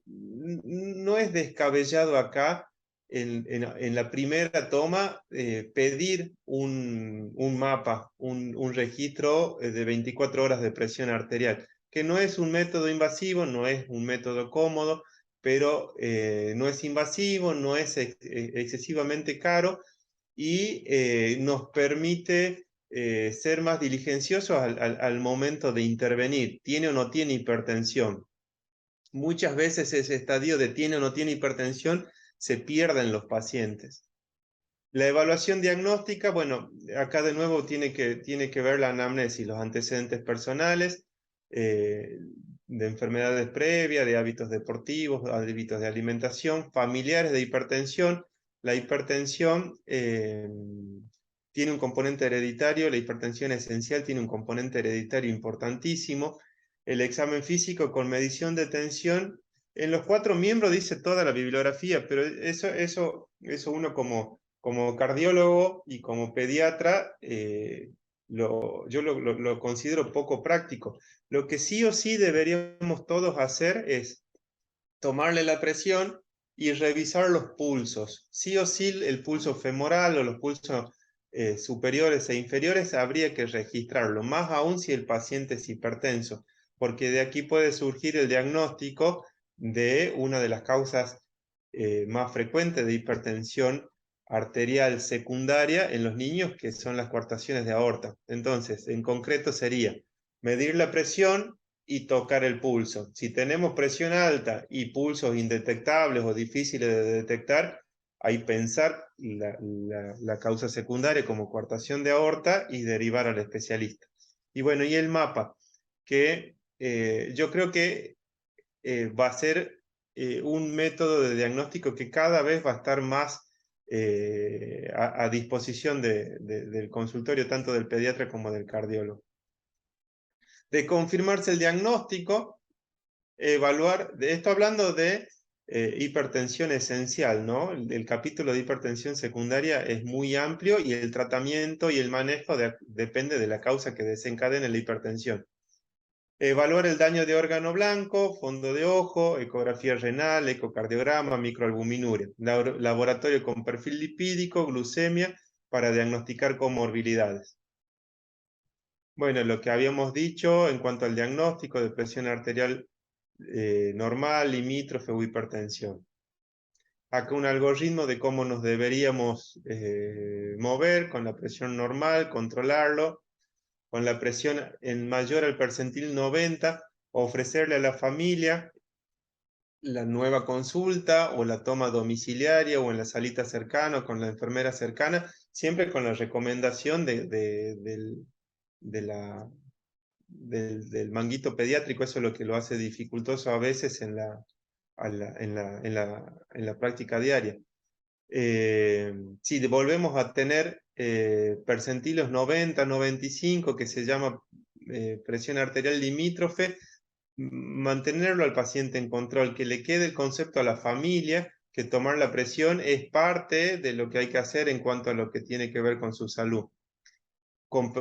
no es descabellado acá en la primera toma pedir un mapa, un registro de 24 horas de presión arterial, que no es un método invasivo, no es un método cómodo, pero no es invasivo, no es excesivamente caro y nos permite ser más diligenciosos al momento de intervenir. ¿Tiene o no tiene hipertensión? Muchas veces ese estadio de tiene o no tiene hipertensión se pierde en los pacientes. La evaluación diagnóstica, bueno, acá de nuevo tiene que ver la anamnesis, los antecedentes personales, de enfermedades previas, de hábitos deportivos, hábitos de alimentación, familiares de hipertensión. La hipertensión tiene un componente hereditario, la hipertensión esencial tiene un componente hereditario importantísimo. El examen físico con medición de tensión, en los 4 miembros dice toda la bibliografía, pero eso uno como cardiólogo y como pediatra, yo lo considero poco práctico. Lo que sí o sí deberíamos todos hacer es tomarle la presión y revisar los pulsos. Sí o sí el pulso femoral o los pulsos superiores e inferiores habría que registrarlo, más aún si el paciente es hipertenso, porque de aquí puede surgir el diagnóstico de una de las causas más frecuentes de hipertensión arterial secundaria en los niños, que son las coartaciones de aorta. Entonces, en concreto sería medir la presión y tocar el pulso. Si tenemos presión alta y pulsos indetectables o difíciles de detectar, hay pensar la causa secundaria como coartación de aorta y derivar al especialista. Y bueno, y el mapa, que yo creo que va a ser un método de diagnóstico que cada vez va a estar más a disposición del consultorio, tanto del pediatra como del cardiólogo. De confirmarse el diagnóstico, evaluar, de esto hablando de hipertensión esencial, ¿no? El capítulo de hipertensión secundaria es muy amplio y el tratamiento y el manejo depende de la causa que desencadene la hipertensión. Evaluar el daño de órgano blanco, fondo de ojo, ecografía renal, ecocardiograma, microalbuminuria, laboratorio con perfil lipídico, glucemia, para diagnosticar comorbilidades. Bueno, lo que habíamos dicho en cuanto al diagnóstico de presión arterial normal, limítrofe o hipertensión. Acá un algoritmo de cómo nos deberíamos mover con la presión normal, controlarlo, con la presión en mayor al percentil 90, ofrecerle a la familia la nueva consulta o la toma domiciliaria o en la salita cercana con la enfermera cercana, siempre con la recomendación del manguito pediátrico. Eso es lo que lo hace dificultoso a veces en la práctica diaria. Si volvemos a tener percentilos 90, 95, que se llama presión arterial limítrofe, mantenerlo al paciente en control, que le quede el concepto a la familia, que tomar la presión es parte de lo que hay que hacer en cuanto a lo que tiene que ver con su salud. Con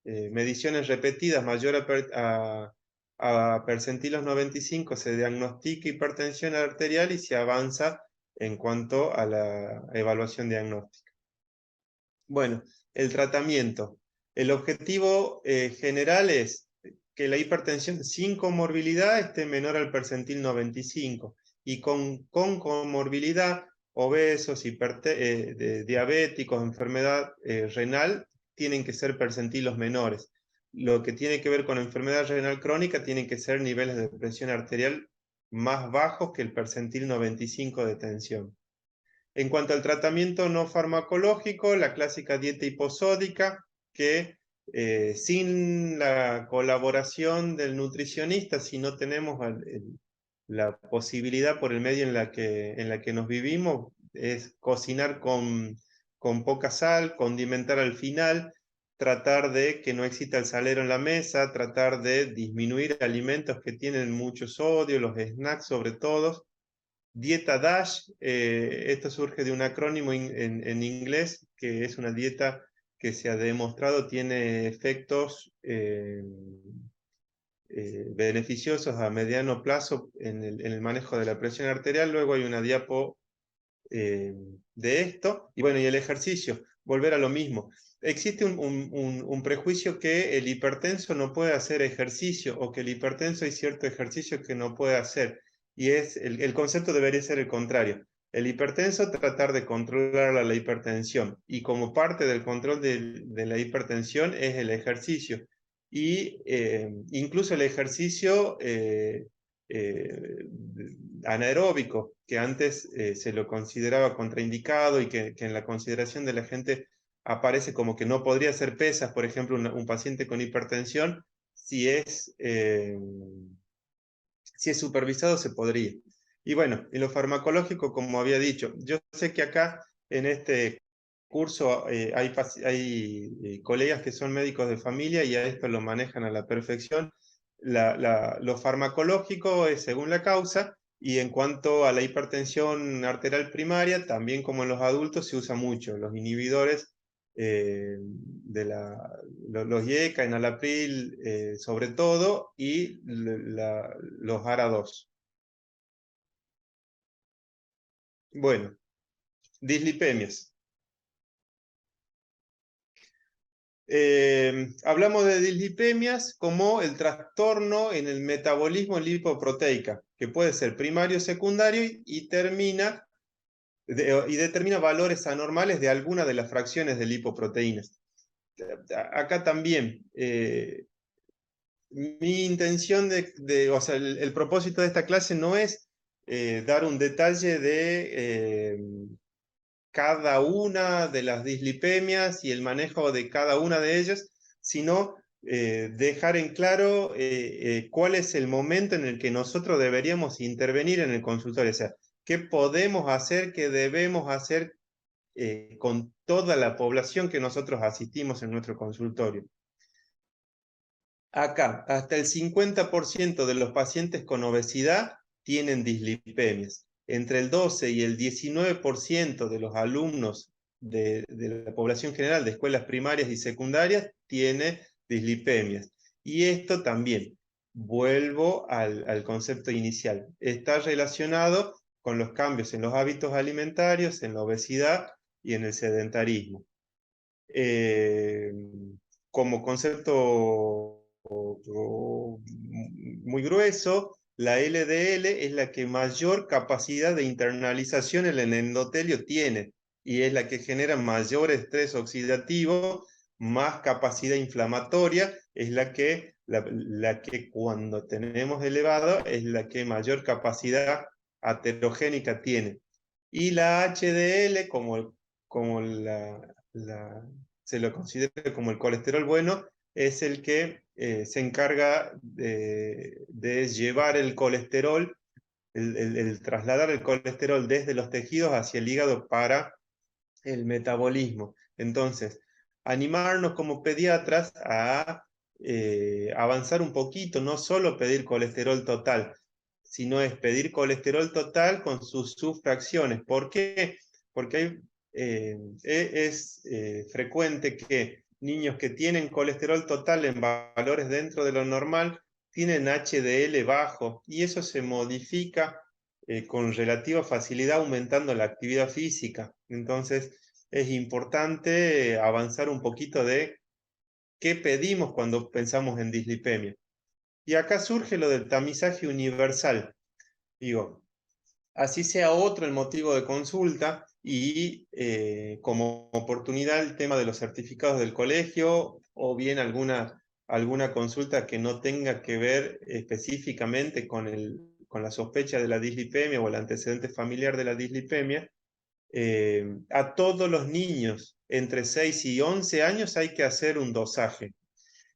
mediciones repetidas mayor a percentilos 95 se diagnostica hipertensión arterial y se avanza en cuanto a la evaluación diagnóstica. Bueno, el tratamiento. El objetivo general es que la hipertensión sin comorbilidad esté menor al percentil 95 y con comorbilidad, obesos, diabéticos, enfermedad renal, tienen que ser percentilos menores. Lo que tiene que ver con enfermedad renal crónica tienen que ser niveles de presión arterial más bajos que el percentil 95 de tensión. En cuanto al tratamiento no farmacológico, la clásica dieta hiposódica, que sin la colaboración del nutricionista, si no tenemos la posibilidad por el medio en la que nos vivimos, es cocinar con poca sal, condimentar al final, tratar de que no exista el salero en la mesa, tratar de disminuir alimentos que tienen mucho sodio, los snacks sobre todo. Dieta DASH, esto surge de un acrónimo en inglés, que es una dieta que se ha demostrado tiene efectos beneficiosos a mediano plazo en el manejo de la presión arterial. Luego hay una diapo de esto. Y bueno, y el ejercicio, volver a lo mismo. Existe un prejuicio que el hipertenso no puede hacer ejercicio, o que el hipertenso hay cierto ejercicio que no puede hacer. Y el concepto debería ser el contrario. El hipertenso tratar de controlar la hipertensión, y como parte del control de la hipertensión es el ejercicio. Y incluso el ejercicio anaeróbico, que antes se lo consideraba contraindicado, y que en la consideración de la gente aparece como que no podría hacer pesas, por ejemplo, un paciente con hipertensión, si es supervisado se podría. Y bueno, en lo farmacológico, como había dicho, yo sé que acá en este curso hay colegas que son médicos de familia y a esto lo manejan a la perfección. Lo farmacológico es según la causa, y en cuanto a la hipertensión arterial primaria, también como en los adultos se usa mucho los inhibidores los IECA, enalapril sobre todo, y los ARA2. Bueno, dislipemias. Hablamos de dislipemias como el trastorno en el metabolismo lipoproteica, que puede ser primario o secundario, y determina valores anormales de alguna de las fracciones de lipoproteínas. Acá también, mi intención o sea, el propósito de esta clase no es dar un detalle de cada una de las dislipemias y el manejo de cada una de ellas, sino dejar en claro cuál es el momento en el que nosotros deberíamos intervenir en el consultorio. O sea, qué podemos hacer, qué debemos hacer con toda la población que nosotros asistimos en nuestro consultorio. Acá, hasta el 50% de los pacientes con obesidad tienen dislipemias. Entre el 12 y el 19% de los alumnos de la población general de escuelas primarias y secundarias tiene dislipemias. Y esto también, vuelvo al concepto inicial, está relacionado con los cambios en los hábitos alimentarios, en la obesidad y en el sedentarismo. Como concepto muy grueso, la LDL es la que mayor capacidad de internalización en el endotelio tiene, y es la que genera mayor estrés oxidativo, más capacidad inflamatoria, es la que cuando tenemos elevado es la que mayor capacidad aterogénica tiene. Y la HDL, como se lo considera como el colesterol bueno, es el que se encarga de llevar el colesterol, el trasladar el colesterol desde los tejidos hacia el hígado para el metabolismo. Entonces, animarnos como pediatras a avanzar un poquito, no solo pedir colesterol total, sino es pedir colesterol total con sus subfracciones. ¿Por qué? Porque es frecuente que niños que tienen colesterol total en valores dentro de lo normal tienen HDL bajo, y eso se modifica con relativa facilidad aumentando la actividad física. Entonces es importante avanzar un poquito de qué pedimos cuando pensamos en dislipemia. Y acá surge lo del tamizaje universal. Digo, así sea otro el motivo de consulta, y como oportunidad el tema de los certificados del colegio, o bien alguna consulta que no tenga que ver específicamente con la sospecha de la dislipemia o el antecedente familiar de la dislipemia. A todos los niños entre 6 y 11 años hay que hacer un dosaje,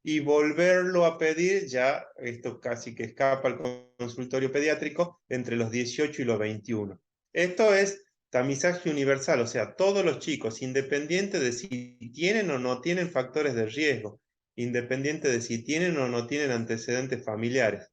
y volverlo a pedir, ya esto casi que escapa al consultorio pediátrico, entre los 18 y los 21. Esto es tamizaje universal, o sea, todos los chicos, independiente de si tienen o no tienen factores de riesgo, independiente de si tienen o no tienen antecedentes familiares.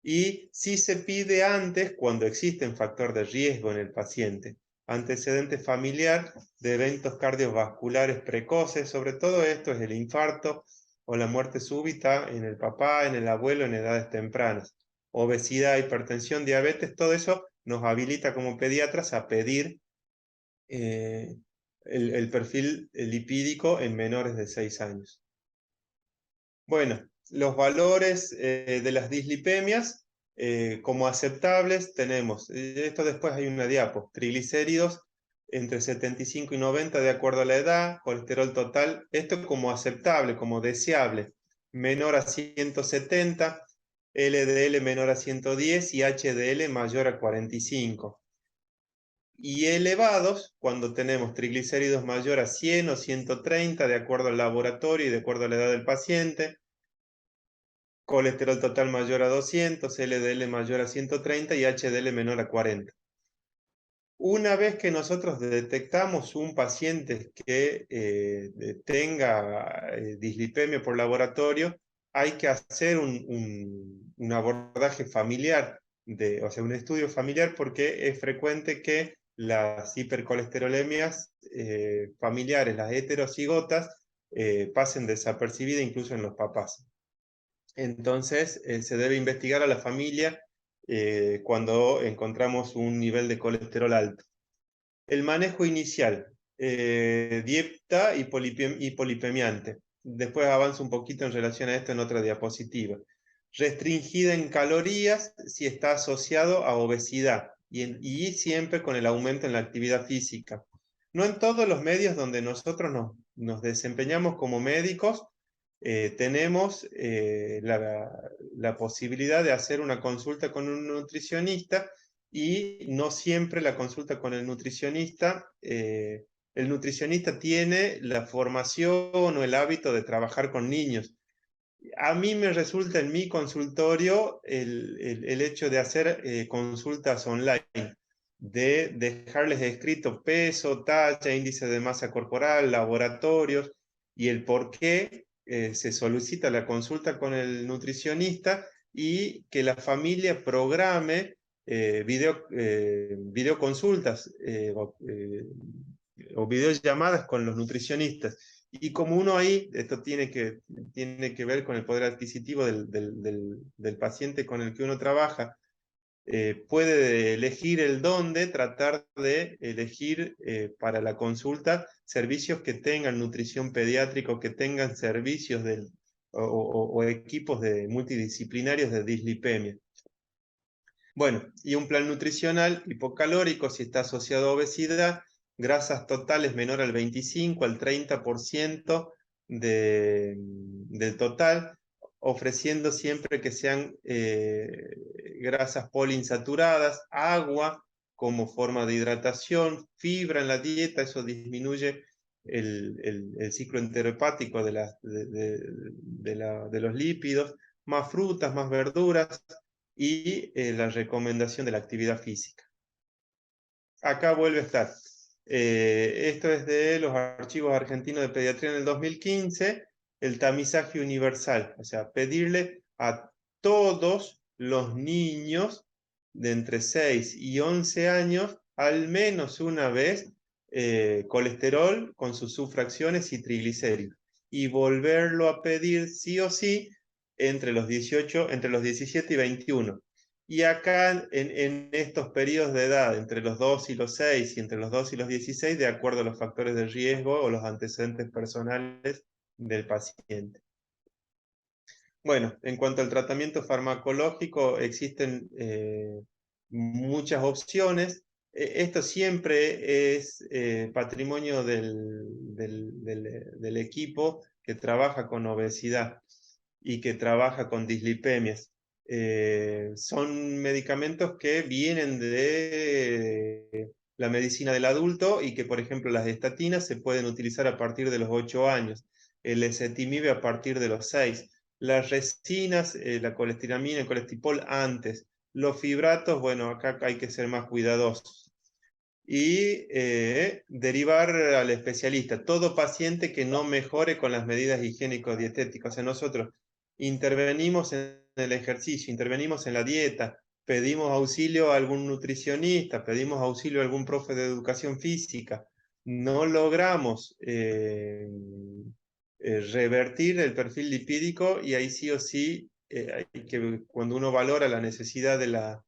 Y si se pide antes cuando existe un factor de riesgo en el paciente, antecedente familiar de eventos cardiovasculares precoces, sobre todo esto es el infarto o la muerte súbita en el papá, en el abuelo, en edades tempranas. Obesidad, hipertensión, diabetes, todo eso nos habilita como pediatras a pedir el perfil lipídico en menores de 6 años. Bueno, los valores de las dislipemias como aceptables tenemos, esto después hay una diapo, triglicéridos entre 75 y 90 de acuerdo a la edad, colesterol total, esto como aceptable, como deseable, menor a 170, LDL menor a 110 y HDL mayor a 45. Y elevados cuando tenemos triglicéridos mayor a 100 o 130 de acuerdo al laboratorio y de acuerdo a la edad del paciente, colesterol total mayor a 200, LDL mayor a 130 y HDL menor a 40. Una vez que nosotros detectamos un paciente que tenga dislipemia por laboratorio, hay que hacer un abordaje familiar, o sea, un estudio familiar, porque es frecuente que las hipercolesterolemias familiares, las heterocigotas, pasen desapercibidas incluso en los papás. Entonces, se debe investigar a la familia cuando encontramos un nivel de colesterol alto. El manejo inicial, dieta hipolipemiante. Después avanzo un poquito en relación a esto en otra diapositiva. Restringida en calorías si está asociado a obesidad y siempre con el aumento en la actividad física. No en todos los medios donde nosotros nos desempeñamos como médicos tenemos la posibilidad de hacer una consulta con un nutricionista y no siempre la consulta con el nutricionista tiene la formación o el hábito de trabajar con niños. A mí me resulta en mi consultorio el hecho de hacer consultas online, de dejarles escrito peso, talla, índice de masa corporal, laboratorios y el por qué se solicita la consulta con el nutricionista y que la familia programe videoconsultas o videollamadas con los nutricionistas. Y como uno ahí, esto tiene que ver con el poder adquisitivo del paciente con el que uno trabaja, puede elegir el dónde, tratar de elegir para la consulta servicios que tengan nutrición pediátrica o que tengan servicios o equipos multidisciplinarios de dislipemia. Bueno, y un plan nutricional hipocalórico si está asociado a obesidad, grasas totales menor al 25, al 30% del total, ofreciendo siempre que sean grasas poliinsaturadas, agua como forma de hidratación, fibra en la dieta, eso disminuye el ciclo enterohepático de los lípidos, más frutas, más verduras, y la recomendación de la actividad física. Acá vuelve a estar. Esto es de los archivos argentinos de pediatría en el 2015, el tamizaje universal, o sea, pedirle a todos los niños de entre 6 y 11 años, al menos una vez, colesterol con sus subfracciones y triglicéridos, y volverlo a pedir sí o sí entre los 17 y 21. Y acá, en estos periodos de edad, entre los 2 y los 6 y entre los 2 y los 16, de acuerdo a los factores de riesgo o los antecedentes personales del paciente. Bueno, en cuanto al tratamiento farmacológico, existen muchas opciones. Esto siempre es patrimonio del equipo que trabaja con obesidad y que trabaja con dislipemias. Son medicamentos que vienen de la medicina del adulto y que, por ejemplo, las estatinas se pueden utilizar a partir de los 8 años, el ezetimibe a partir de los 6, las resinas, la colestiramina, el colestipol antes, los fibratos, bueno, acá hay que ser más cuidadosos. Y derivar al especialista, todo paciente que no mejore con las medidas higiénico-dietéticas. O sea, nosotros intervenimos en el ejercicio, intervenimos en la dieta, pedimos auxilio a algún nutricionista, pedimos auxilio a algún profe de educación física, no logramos revertir el perfil lipídico y ahí sí o sí, cuando uno valora la necesidad de la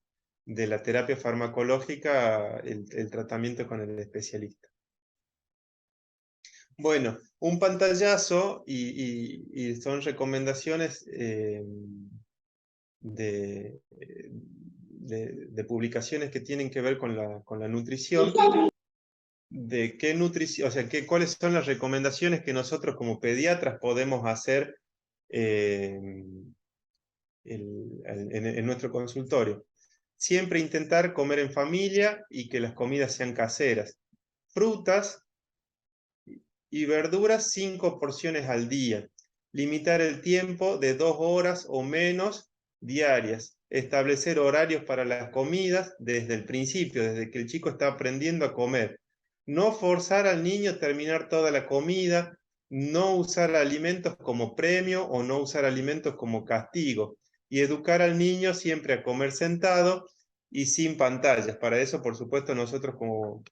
terapia farmacológica, el tratamiento con el especialista. Bueno, un pantallazo y son recomendaciones de publicaciones que tienen que ver con la nutrición, de qué nutrición, o sea, cuáles son las recomendaciones que nosotros como pediatras podemos hacer en nuestro consultorio. Siempre intentar comer en familia y que las comidas sean caseras. Frutas y verduras 5 porciones al día. Limitar el tiempo de 2 horas o menos diarias. Establecer horarios para las comidas desde el principio, desde que el chico está aprendiendo a comer. No forzar al niño a terminar toda la comida. No usar alimentos como premio o no usar alimentos como castigo. Y educar al niño siempre a comer sentado y sin pantallas. Para eso, por supuesto, nosotros como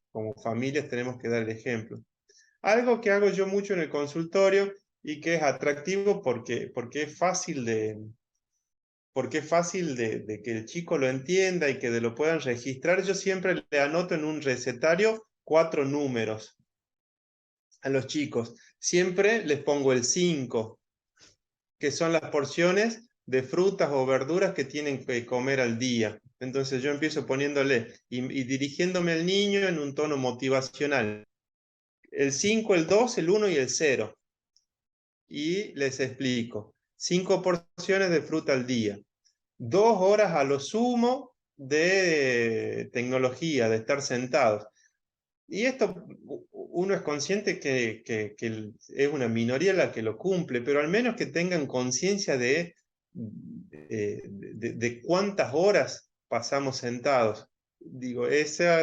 familias tenemos que dar el ejemplo. Algo que hago yo mucho en el consultorio y que es atractivo porque es fácil de que el chico lo entienda y que lo puedan registrar. Yo siempre le anoto en un recetario 4 números a los chicos. Siempre les pongo el 5, que son las porciones de frutas o verduras que tienen que comer al día. Entonces yo empiezo poniéndole y dirigiéndome al niño en un tono motivacional. El 5, el 2, el 1 y el 0. Y les explico. 5 porciones de fruta al día. 2 horas a lo sumo de tecnología, de estar sentados. Y esto uno es consciente que es una minoría la que lo cumple, pero al menos que tengan conciencia de cuántas horas pasamos sentados. Digo,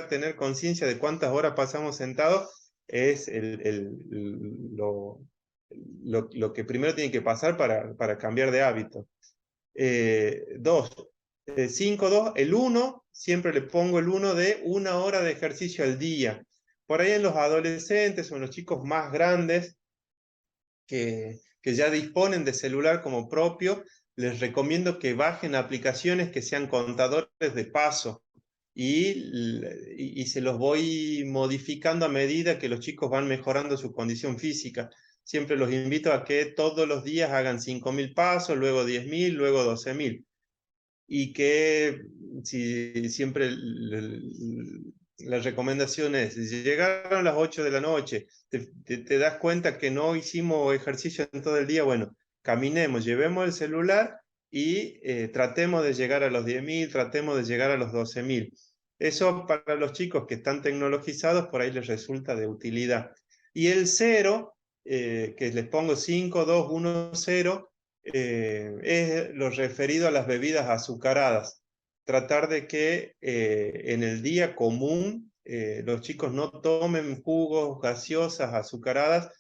tener conciencia de cuántas horas pasamos sentados es lo que primero tiene que pasar para cambiar de hábito. 2, 5, 2, el 1, siempre le pongo el 1 de 1 hora de ejercicio al día. Por ahí en los adolescentes o en los chicos más grandes que ya disponen de celular como propio, les recomiendo que bajen aplicaciones que sean contadores de paso y se los voy modificando a medida que los chicos van mejorando su condición física. Siempre los invito a que todos los días hagan 5.000 pasos, luego 10.000, luego 12.000 y que si siempre la recomendación es, si llegaron a las 8 de la noche, te das cuenta que no hicimos ejercicio en todo el día, bueno, caminemos, llevemos el celular y tratemos de llegar a los 10.000, tratemos de llegar a los 12.000. Eso para los chicos que están tecnologizados, por ahí les resulta de utilidad. Y el 0, que les pongo 5, 2, 1, 0, es lo referido a las bebidas azucaradas. Tratar de que en el día común los chicos no tomen jugos, gaseosas, azucaradas,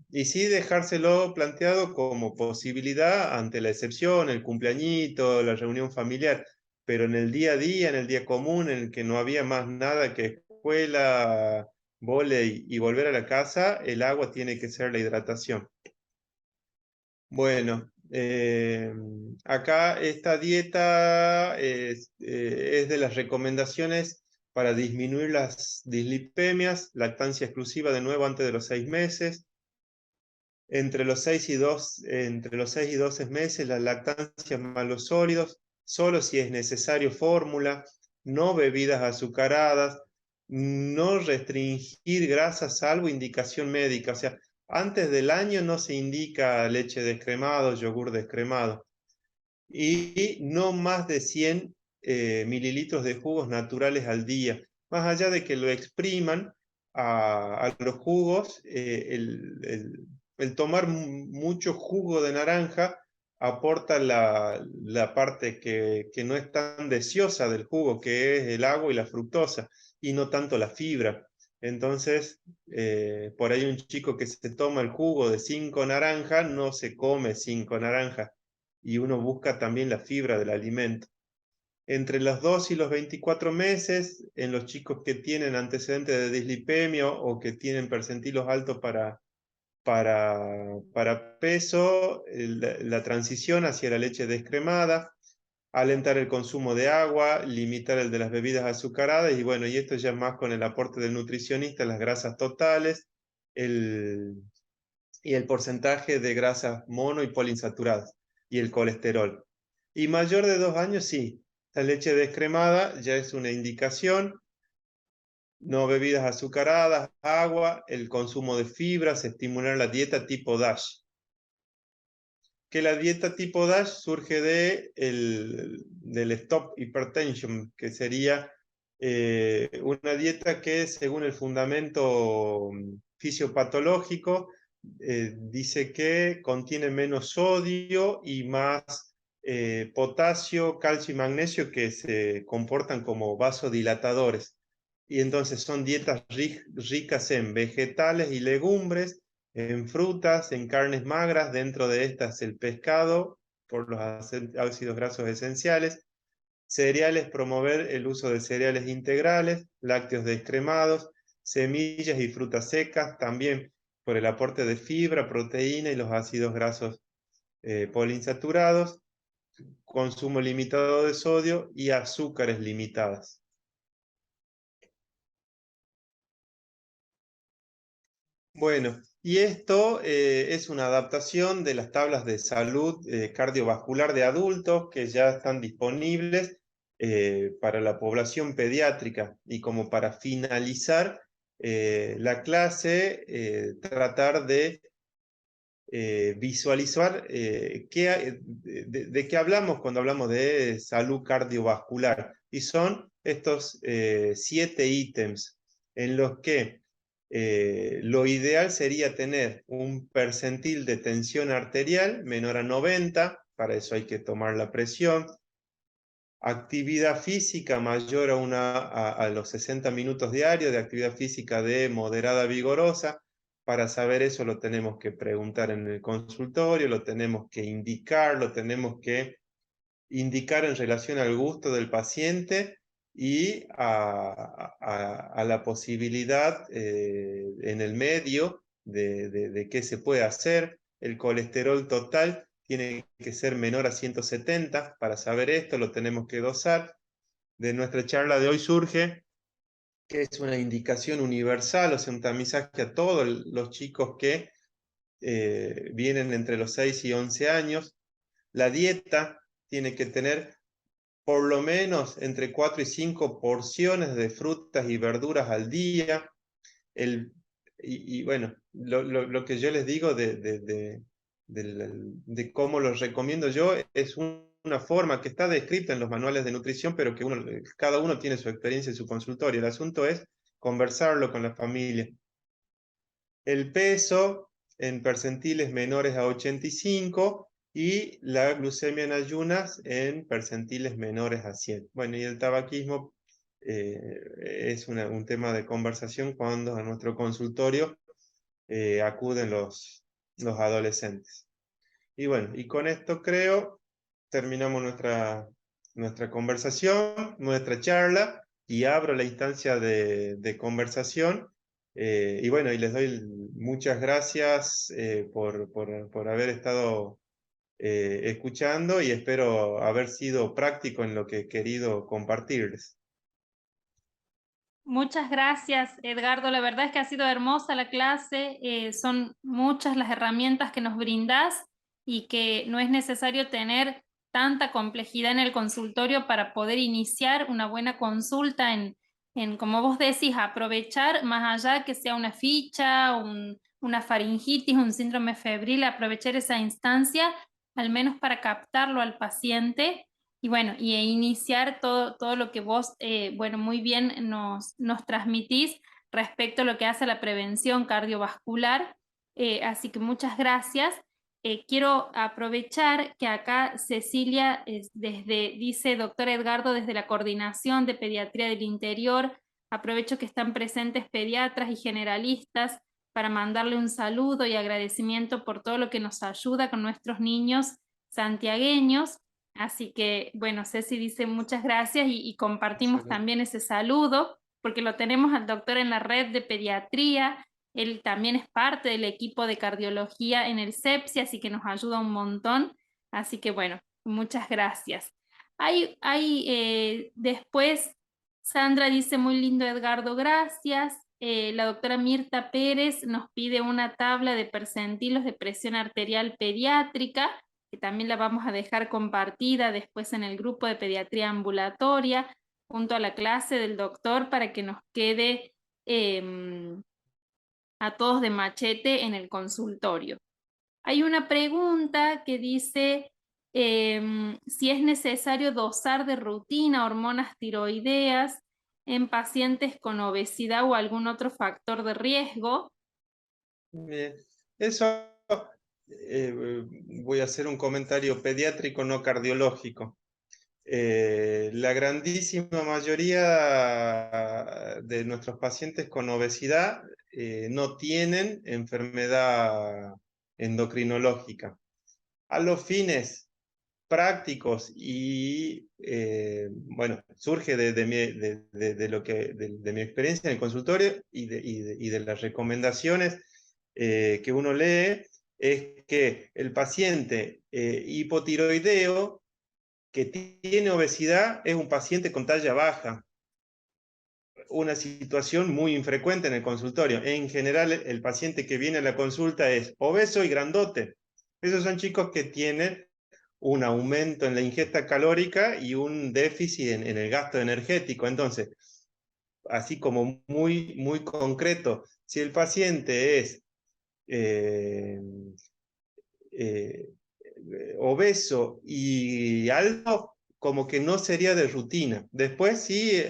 y sí dejárselo planteado como posibilidad ante la excepción, el cumpleañito, la reunión familiar, pero en el día a día, en el día común, en el que no había más nada que escuela, vóley y volver a la casa, el agua tiene que ser la hidratación. Bueno, acá esta dieta es de las recomendaciones para disminuir las dislipemias, lactancia exclusiva de nuevo antes de los 6 meses. Entre los 6 y 12 meses, la lactancia más los sólidos, solo si es necesario fórmula, no bebidas azucaradas, no restringir grasas salvo indicación médica. O sea, antes del año no se indica leche descremado, yogur descremado. Y no más de 100 mililitros de jugos naturales al día. Más allá de que lo expriman a los jugos, el tomar mucho jugo de naranja aporta la parte que no es tan deseosa del jugo, que es el agua y la fructosa, y no tanto la fibra. Entonces, por ahí un chico que se toma el jugo de 5 naranjas, no se come 5 naranjas, y uno busca también la fibra del alimento. Entre los 2 y los 24 meses, en los chicos que tienen antecedentes de dislipemia o que tienen percentilos altos para peso, la transición hacia la leche descremada. alentar el consumo de agua, limitar el de las bebidas azucaradas, y bueno, y esto ya más con el aporte del nutricionista, las grasas totales, y el porcentaje de grasas mono y poliinsaturadas, y el colesterol. Y mayor de 2 años, sí, la leche descremada ya es una indicación, no bebidas azucaradas, agua, el consumo de fibras, estimular la dieta tipo DASH. Que la dieta tipo DASH surge del Stop Hypertension, que sería una dieta que según el fundamento fisiopatológico dice que contiene menos sodio y más potasio, calcio y magnesio, que se comportan como vasodilatadores. Y entonces son dietas ricas en vegetales y legumbres, en frutas, en carnes magras, dentro de estas el pescado, por los ácidos grasos esenciales, cereales, promover el uso de cereales integrales, lácteos descremados, semillas y frutas secas, también por el aporte de fibra, proteína y los ácidos grasos poliinsaturados, consumo limitado de sodio y azúcares limitadas. Bueno, y esto es una adaptación de las tablas de salud cardiovascular de adultos que ya están disponibles para la población pediátrica. Y como para finalizar la clase, tratar de visualizar de qué hablamos cuando hablamos de salud cardiovascular. Y son estos 7 ítems en los que lo ideal sería tener un percentil de tensión arterial menor a 90, para eso hay que tomar la presión, actividad física mayor a los 60 minutos diarios de actividad física de moderada vigorosa. Para saber eso lo tenemos que preguntar en el consultorio, lo tenemos que indicar, lo tenemos que indicar en relación al gusto del paciente y a la posibilidad en el medio de qué se puede hacer. El colesterol total tiene que ser menor a 170. Para saber esto lo tenemos que dosar. De nuestra charla de hoy surge que es una indicación universal, o sea, un tamizaje a todos los chicos que vienen entre los 6 y 11 años. La dieta tiene que tener por lo menos entre 4 y 5 porciones de frutas y verduras al día. Y bueno, lo que yo les digo de cómo los recomiendo yo es una forma que está descrita en los manuales de nutrición, pero que cada uno tiene su experiencia en su consultorio. El asunto es conversarlo con la familia. El peso en percentiles menores a 85 y la glucemia en ayunas en percentiles menores a 100. Bueno, y el tabaquismo es un tema de conversación cuando a nuestro consultorio acuden los adolescentes. Y bueno, y con esto creo terminamos nuestra conversación, nuestra charla, y abro la instancia de conversación. Y bueno, y les doy muchas gracias por haber estado escuchando, y espero haber sido práctico en lo que he querido compartirles. Muchas gracias, Edgardo. La verdad es que ha sido hermosa la clase. Son muchas las herramientas que nos brindás y que no es necesario tener tanta complejidad en el consultorio para poder iniciar una buena consulta como vos decís, aprovechar más allá que sea una ficha, una faringitis, un síndrome febril, aprovechar esa instancia al menos para captarlo al paciente. Y bueno, iniciar todo lo que vos, bueno, muy bien nos transmitís respecto a lo que hace la prevención cardiovascular. Así que muchas gracias. Quiero aprovechar que acá Cecilia dice, doctor Edgardo, desde la Coordinación de Pediatría del Interior, aprovecho que están presentes pediatras y generalistas para mandarle un saludo y agradecimiento por todo lo que nos ayuda con nuestros niños santiagueños. Así que, bueno, Ceci dice muchas gracias y compartimos Excelente. también ese saludo, porque lo tenemos al doctor en la red de pediatría. Él también es parte del equipo de cardiología en el CEPSI, así que nos ayuda un montón. Así que, bueno, muchas gracias. Después, Sandra dice, muy lindo Edgardo, gracias. La doctora Mirta Pérez nos pide una tabla de percentilos de presión arterial pediátrica, que también la vamos a dejar compartida después en el grupo de pediatría ambulatoria, junto a la clase del doctor, para que nos quede a todos de machete en el consultorio. Hay una pregunta que dice si es necesario dosar de rutina hormonas tiroideas en pacientes con obesidad o algún otro factor de riesgo. Eso, voy a hacer un comentario pediátrico, no cardiológico. La grandísima mayoría de nuestros pacientes con obesidad no tienen enfermedad endocrinológica. A los fines prácticos y, bueno, surge de mi experiencia en el consultorio y de las recomendaciones que uno lee, es que el paciente hipotiroideo que tiene obesidad es un paciente con talla baja, una situación muy infrecuente en el consultorio. En general, el paciente que viene a la consulta es obeso y grandote. Esos son chicos que tienen un aumento en la ingesta calórica y un déficit en el gasto energético. Entonces, así como muy concreto, si el paciente es obeso y alto, como que no sería de rutina. Después sí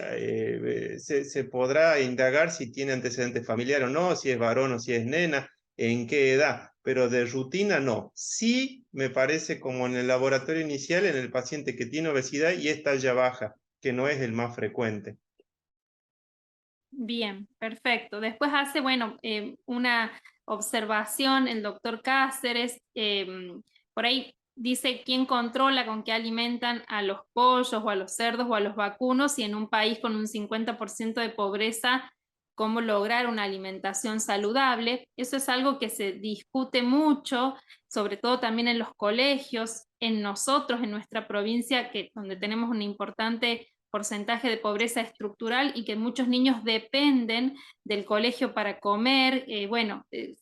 se podrá indagar si tiene antecedentes familiares o no, si es varón o si es nena, en qué edad, pero de rutina no. Sí me parece como en el laboratorio inicial, en el paciente que tiene obesidad y es talla baja, que no es el más frecuente. Bien, perfecto. Después hace, bueno, una observación el doctor Cáceres, por ahí dice quién controla con qué alimentan a los pollos o a los cerdos o a los vacunos, y en un país con un 50% de pobreza, cómo lograr una alimentación saludable. Eso es algo que se discute mucho, sobre todo también en los colegios, en nosotros, en nuestra provincia, donde tenemos un importante porcentaje de pobreza estructural y que muchos niños dependen del colegio para comer.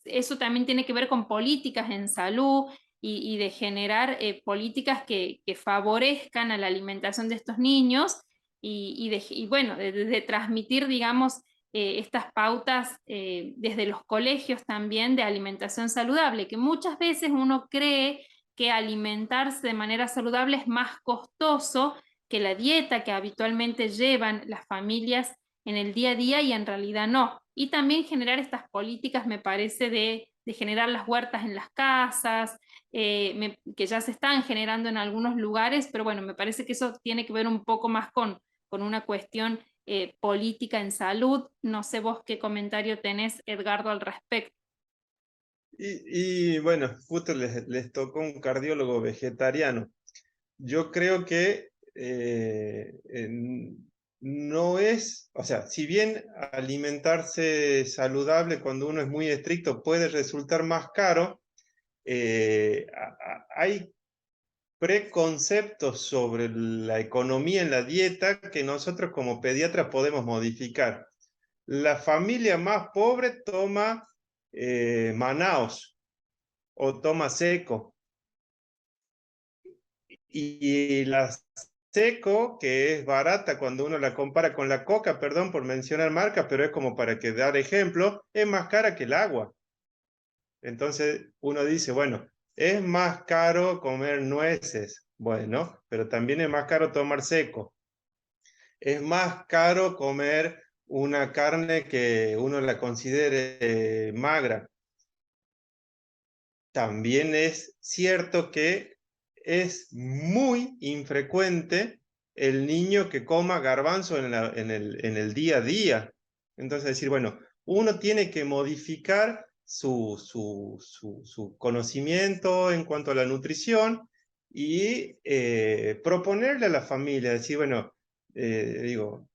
Eso también tiene que ver con políticas en salud y de generar políticas que favorezcan a la alimentación de estos niños de transmitir, digamos, estas pautas desde los colegios también de alimentación saludable, que muchas veces uno cree que alimentarse de manera saludable es más costoso que la dieta que habitualmente llevan las familias en el día a día, y en realidad no. Y también generar estas políticas, me parece, de generar las huertas en las casas, que ya se están generando en algunos lugares, pero bueno, me parece que eso tiene que ver un poco más con una cuestión política en salud. No sé vos qué comentario tenés, Edgardo, al respecto. Bueno, justo les tocó un cardiólogo vegetariano. Yo creo que no es, o sea, si bien alimentarse saludable cuando uno es muy estricto puede resultar más caro, hay preconceptos sobre la economía en la dieta que nosotros como pediatras podemos modificar. La familia más pobre toma Manaos o toma seco. Y la seco, que es barata cuando uno la compara con la coca, perdón por mencionar marcas, pero es como para que dar ejemplo, es más cara que el agua. Entonces uno dice, bueno, es más caro comer nueces, bueno, pero también es más caro tomar seco. Es más caro comer una carne que uno la considere magra. También es cierto que es muy infrecuente el niño que coma garbanzo en el día a día. Entonces, decir, bueno, uno tiene que modificar su conocimiento en cuanto a la nutrición y proponerle a la familia, decir, bueno, digo,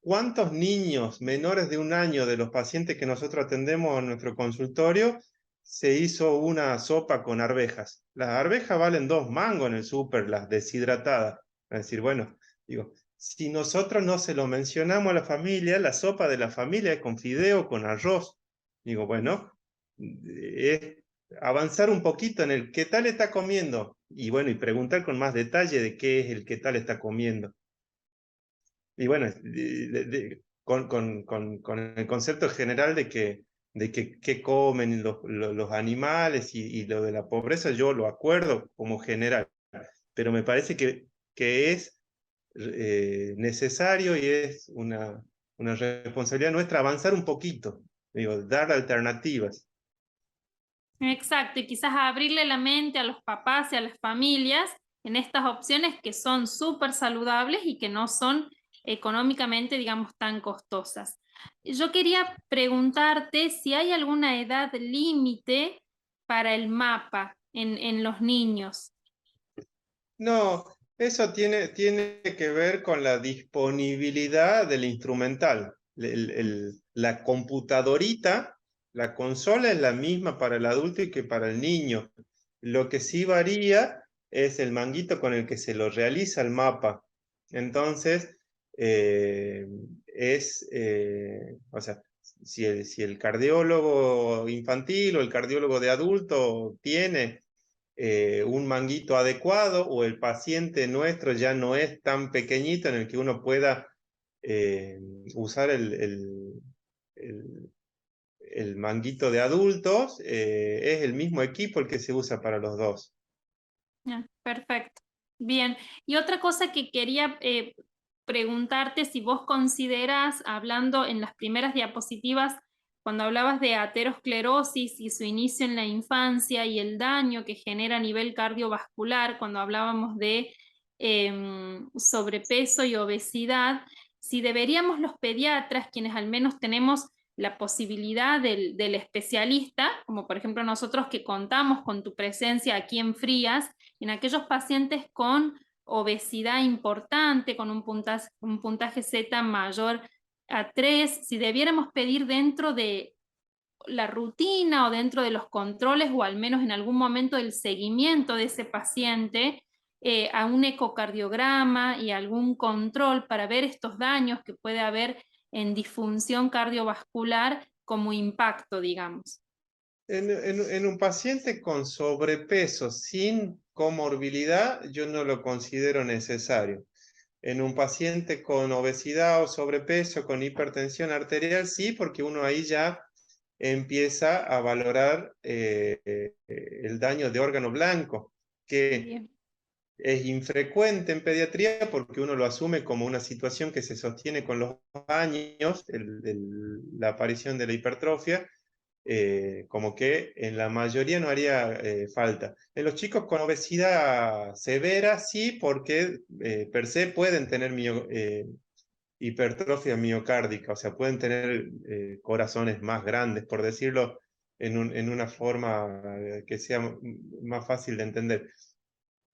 ¿cuántos niños menores de 1 año de los pacientes que nosotros atendemos en nuestro consultorio se hizo una sopa con arvejas? Las arvejas valen 2 mangos en el súper, las deshidratadas. a decir, bueno, digo, si nosotros no se lo mencionamos a la familia, la sopa de la familia es con fideo, con arroz. Digo, bueno, es avanzar un poquito en el qué tal está comiendo. Y bueno, y preguntar con más detalle de qué es el qué tal está comiendo. Y bueno, con el concepto general de que qué comen los animales y lo de la pobreza, yo lo acuerdo como general, pero me parece que es necesario y es una responsabilidad nuestra avanzar un poquito, digo, dar alternativas. Exacto, y quizás abrirle la mente a los papás y a las familias en estas opciones que son súper saludables y que no son económicamente, digamos, tan costosas. Yo quería preguntarte si hay alguna edad límite para el mapa en los niños. No, eso tiene que ver con la disponibilidad del instrumental. La computadorita, la consola es la misma para el adulto y que para el niño. Lo que sí varía es el manguito con el que se lo realiza el mapa. Entonces, o sea, si el cardiólogo infantil o el cardiólogo de adulto tiene un manguito adecuado o el paciente nuestro ya no es tan pequeñito en el que uno pueda usar el, el manguito de adultos, es el mismo equipo el que se usa para los dos. Perfecto. Bien. Y otra cosa que quería preguntarte si vos consideras, hablando en las primeras diapositivas, cuando hablabas de aterosclerosis y su inicio en la infancia y el daño que genera a nivel cardiovascular, cuando hablábamos de sobrepeso y obesidad, si deberíamos los pediatras, quienes al menos tenemos la posibilidad del especialista, como por ejemplo nosotros que contamos con tu presencia aquí en Frías, en aquellos pacientes con obesidad importante, con un puntaje Z mayor a 3, si debiéramos pedir dentro de la rutina o dentro de los controles o al menos en algún momento del seguimiento de ese paciente a un ecocardiograma y algún control para ver estos daños que puede haber en disfunción cardiovascular como impacto, digamos. En un paciente con sobrepeso sin comorbilidad, yo no lo considero necesario. En un paciente con obesidad o sobrepeso, con hipertensión arterial, sí, porque uno ahí ya empieza a valorar el daño de órgano blanco, que Bien. es infrecuente en pediatría porque uno lo asume como una situación que se sostiene con los años, la aparición de la hipertrofia, como que en la mayoría no haría falta. En los chicos con obesidad severa sí, porque per se pueden tener hipertrofia miocárdica, o sea, pueden tener corazones más grandes, por decirlo en una forma que sea más fácil de entender.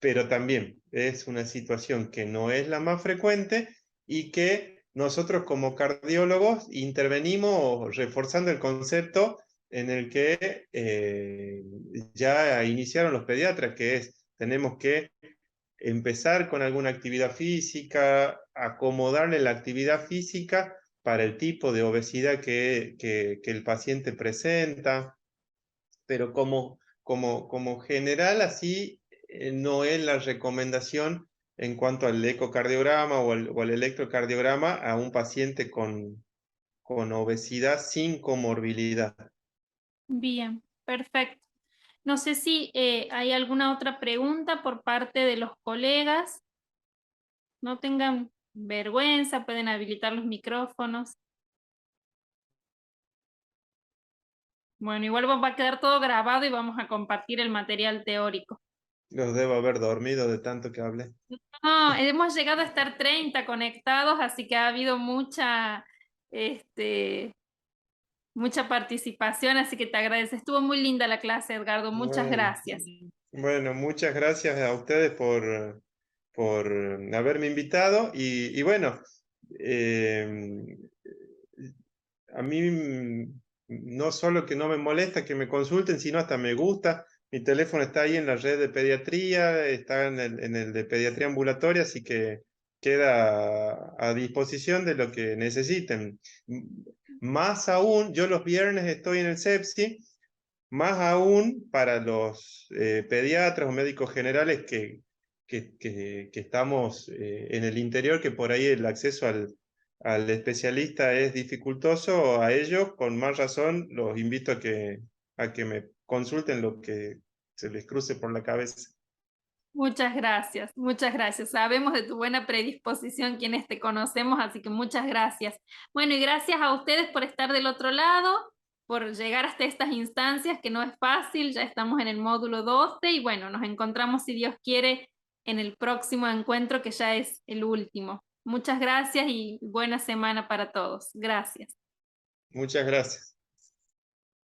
Pero también es una situación que no es la más frecuente y que nosotros como cardiólogos intervenimos reforzando el concepto en el que ya iniciaron los pediatras, que es, tenemos que empezar con alguna actividad física, acomodarle la actividad física para el tipo de obesidad que el paciente presenta, pero como general así no es la recomendación en cuanto al ecocardiograma o al electrocardiograma a un paciente con obesidad sin comorbilidad. Bien, perfecto. No sé si hay alguna otra pregunta por parte de los colegas. No tengan vergüenza, pueden habilitar los micrófonos. Bueno, igual va a quedar todo grabado y vamos a compartir el material teórico. Los debo haber dormido de tanto que hablé. No, hemos llegado a estar 30 conectados, así que ha habido mucha participación, así que te agradezco. Estuvo muy linda la clase, Edgardo. Muchas Bueno, gracias. bueno, muchas gracias a ustedes por haberme invitado y bueno, eh, a mí no solo que no me molesta que me consulten, sino hasta me gusta Mi teléfono está ahí en la red de pediatría, está en el de pediatría ambulatoria, así que queda a disposición de lo que necesiten. Más aún, yo los viernes estoy en el CEPSI, más aún para los pediatras o médicos generales que estamos en el interior, que por ahí el acceso al especialista es dificultoso, a ellos, con más razón, los invito a que me consulten lo que se les cruce por la cabeza. Muchas gracias, muchas gracias. Sabemos de tu buena predisposición quienes te conocemos, así que muchas gracias. Bueno, y gracias a ustedes por estar del otro lado, por llegar hasta estas instancias, que no es fácil, ya estamos en el módulo 12 y bueno, nos encontramos, si Dios quiere, en el próximo encuentro, que ya es el último. Muchas gracias y buena semana para todos. Gracias. Muchas gracias.